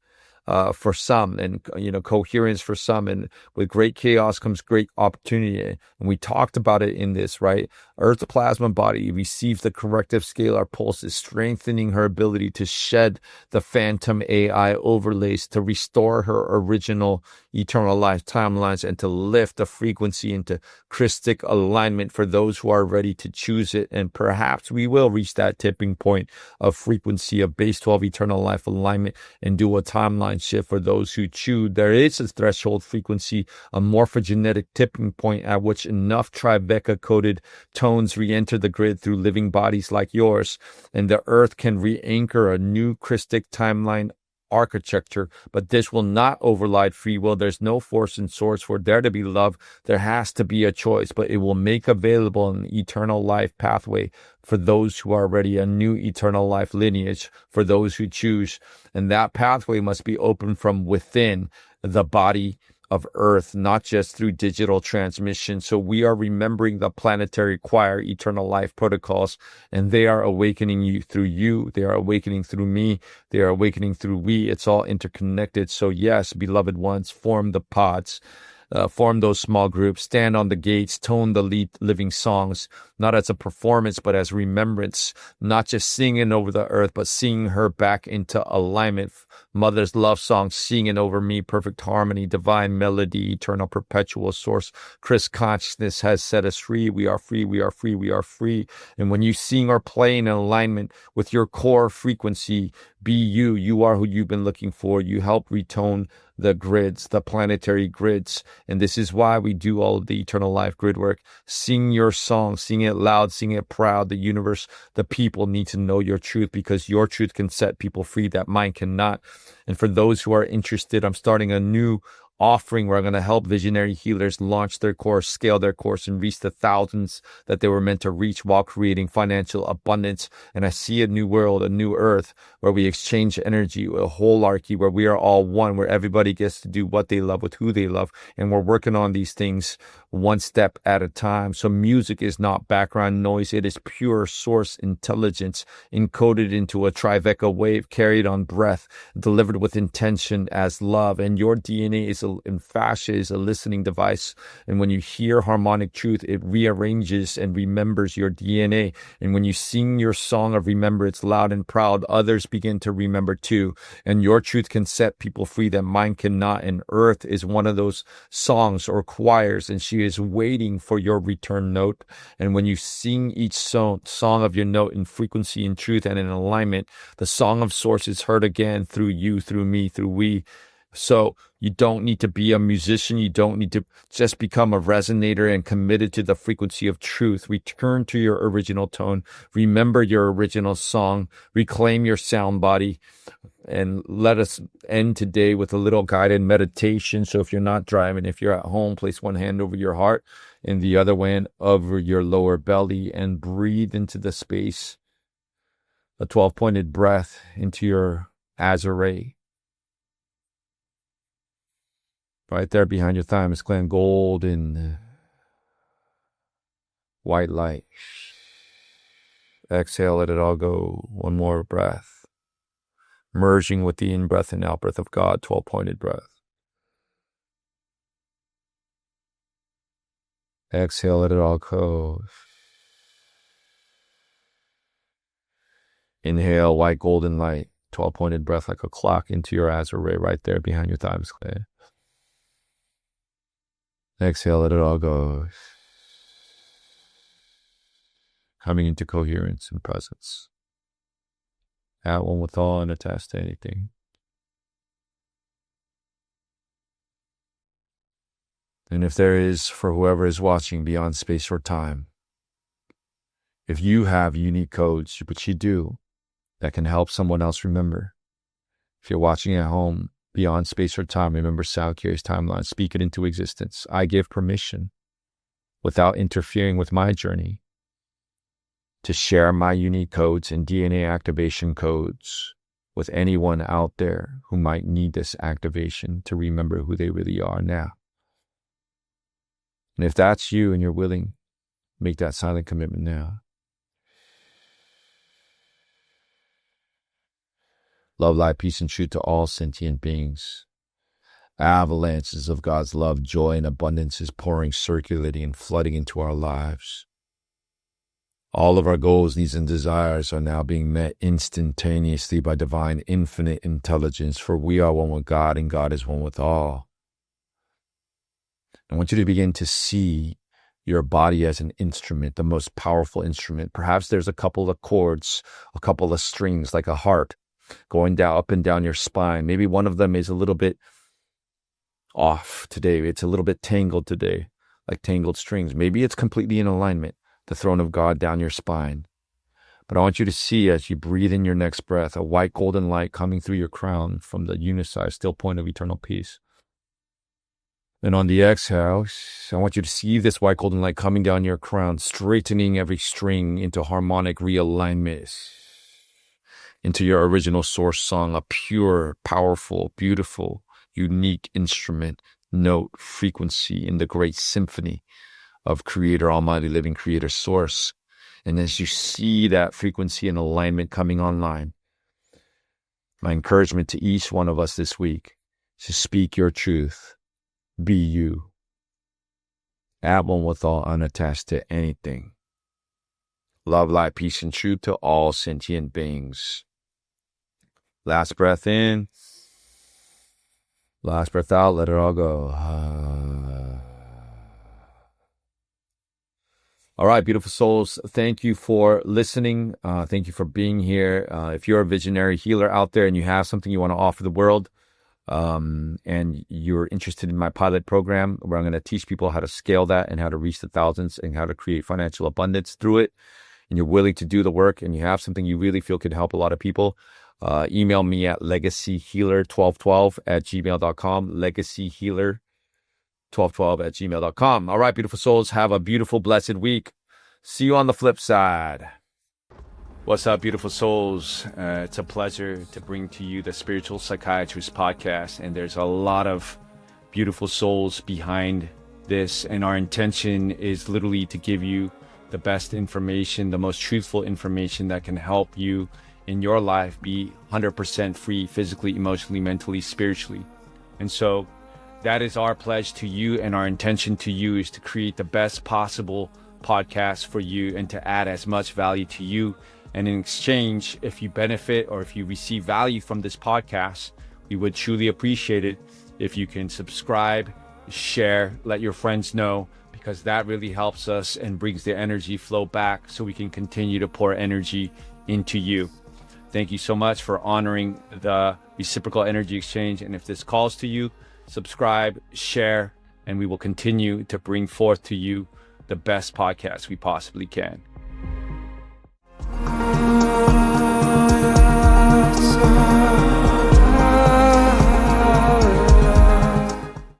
For some, and coherence for some, and with great chaos comes great opportunity. And we talked about it in this, right? Earth's plasma body receives the corrective scalar pulses, strengthening her ability to shed the phantom AI overlays, to restore her original eternal life timelines, and to lift the frequency into Christic alignment for those who are ready to choose it. And perhaps we will reach that tipping point of frequency of base 12 eternal life alignment and do a timeline shift for those who choose. There is a threshold frequency, a morphogenetic tipping point at which enough Tribeca coded tones re-enter the grid through living bodies like yours, and the earth can re-anchor a new Christic timeline architecture. But this will not override free will. There's no force and source. For there to be love, there has to be a choice, but it will make available an eternal life pathway for those who are ready, a new eternal life lineage for those who choose. And that pathway must be opened from within the body of Earth, not just through digital transmission. So we are remembering the planetary choir, eternal life protocols, and they are awakening you through you. They are awakening through me. They are awakening through we. It's all interconnected. So yes, beloved ones, form the pods. Form those small groups, stand on the gates, tone the living songs, not as a performance, but as remembrance, not just singing over the earth, but seeing her back into alignment mother's love song singing over me, perfect harmony, divine melody, eternal perpetual source. Chris consciousness has set us free. We are free, we are free, we are free. And when you sing or play in alignment with your core frequency, be you. You are who you've been looking for. You help retone the grids, the planetary grids. And this is why we do all of the eternal life grid work. Sing your song, sing it loud, sing it proud. The universe, the people need to know your truth, because your truth can set people free that mine cannot. And for those who are interested, I'm starting a new offering where I'm going to help visionary healers launch their course, scale their course, and reach the thousands that they were meant to reach while creating financial abundance. And I see a new world, a new earth, where we exchange energy, a holarchy, where we are all one, where everybody gets to do what they love with who they love. And we're working on these things one step at a time. So music is not background noise. It is pure source intelligence encoded into a Tribeca wave, carried on breath, delivered with intention as love. And your DNA is in fascia is a listening device. And when you hear harmonic truth, it rearranges and remembers your DNA. And when you sing your song of remembrance loud and proud, others begin to remember too. And your truth can set people free that mine cannot. And Earth is one of those songs or choirs, and she is waiting for your return note. And when you sing each song of your note in frequency, in truth, and in alignment, the song of source is heard again through you, through me, through we. So you don't need to be a musician. You don't need to just become a resonator and committed to the frequency of truth. Return to your original tone. Remember your original song. Reclaim your sound body. And let us end today with a little guided meditation. So if you're not driving, if you're at home, place one hand over your heart and the other hand over your lower belly, and breathe into the space. A 12-pointed breath into your azure. Right there behind your thymus gland, golden white light. Exhale, let it all go. One more breath. Merging with the in-breath and out-breath of God, 12-pointed breath. Exhale, let it all go. Inhale, white golden light, 12-pointed breath like a clock into your azure right there behind your thymus gland. Exhale, let it all go. Coming into coherence and presence. At one with all and attached to anything. And if there is, for whoever is watching beyond space or time, if you have unique codes, which you do, that can help someone else remember. If you're watching at home, beyond space or time, remember Salkir's timeline. Speak it into existence. I give permission, without interfering with my journey, to share my unique codes and DNA activation codes with anyone out there who might need this activation to remember who they really are now. And if that's you and you're willing, make that silent commitment now. Love, light, peace, and truth to all sentient beings. Avalanches of God's love, joy, and abundance is pouring, circulating, and flooding into our lives. All of our goals, needs, and desires are now being met instantaneously by divine infinite intelligence, for we are one with God, and God is one with all. I want you to begin to see your body as an instrument, the most powerful instrument. Perhaps there's a couple of chords, a couple of strings, like a heart, going down, up and down your spine. Maybe one of them is a little bit off today. It's a little bit tangled today, like tangled strings. Maybe it's completely in alignment, the throne of God down your spine. But I want you to see, as you breathe in your next breath, a white golden light coming through your crown from the unified still point of eternal peace. And on the exhale, I want you to see this white golden light coming down your crown, straightening every string into harmonic realignment, into your original source song, a pure, powerful, beautiful, unique instrument, note, frequency in the great symphony of Creator, Almighty, Living Creator, Source. And as you see that frequency and alignment coming online, my encouragement to each one of us this week is to speak your truth, be you, at one with all, unattached to anything. Love, light, peace, and truth to all sentient beings. Last breath in. Last breath out. Let it all go. All right, beautiful souls. Thank you for listening. Thank you for being here. If you're a visionary healer out there and you have something you want to offer the world, and you're interested in my pilot program where I'm going to teach people how to scale that and how to reach the thousands and how to create financial abundance through it, and you're willing to do the work and you have something you really feel could help a lot of people, email me at legacyhealer1212@gmail.com, legacyhealer1212@gmail.com. All right, beautiful souls, have a beautiful, blessed week. See you on the flip side. What's up, beautiful souls? It's a pleasure to bring to you the Spiritual Psychiatrist podcast, and there's a lot of beautiful souls behind this, and our intention is literally to give you the best information, the most truthful information that can help you in your life be 100% free physically, emotionally, mentally, spiritually. And so that is our pledge to you, and our intention to you is to create the best possible podcast for you and to add as much value to you. And in exchange, if you benefit or if you receive value from this podcast, we would truly appreciate it if you can subscribe, share, let your friends know, because that really helps us and brings the energy flow back so we can continue to pour energy into you. Thank you so much for honoring the reciprocal energy exchange. And if this calls to you, subscribe, share, and we will continue to bring forth to you the best podcast we possibly can.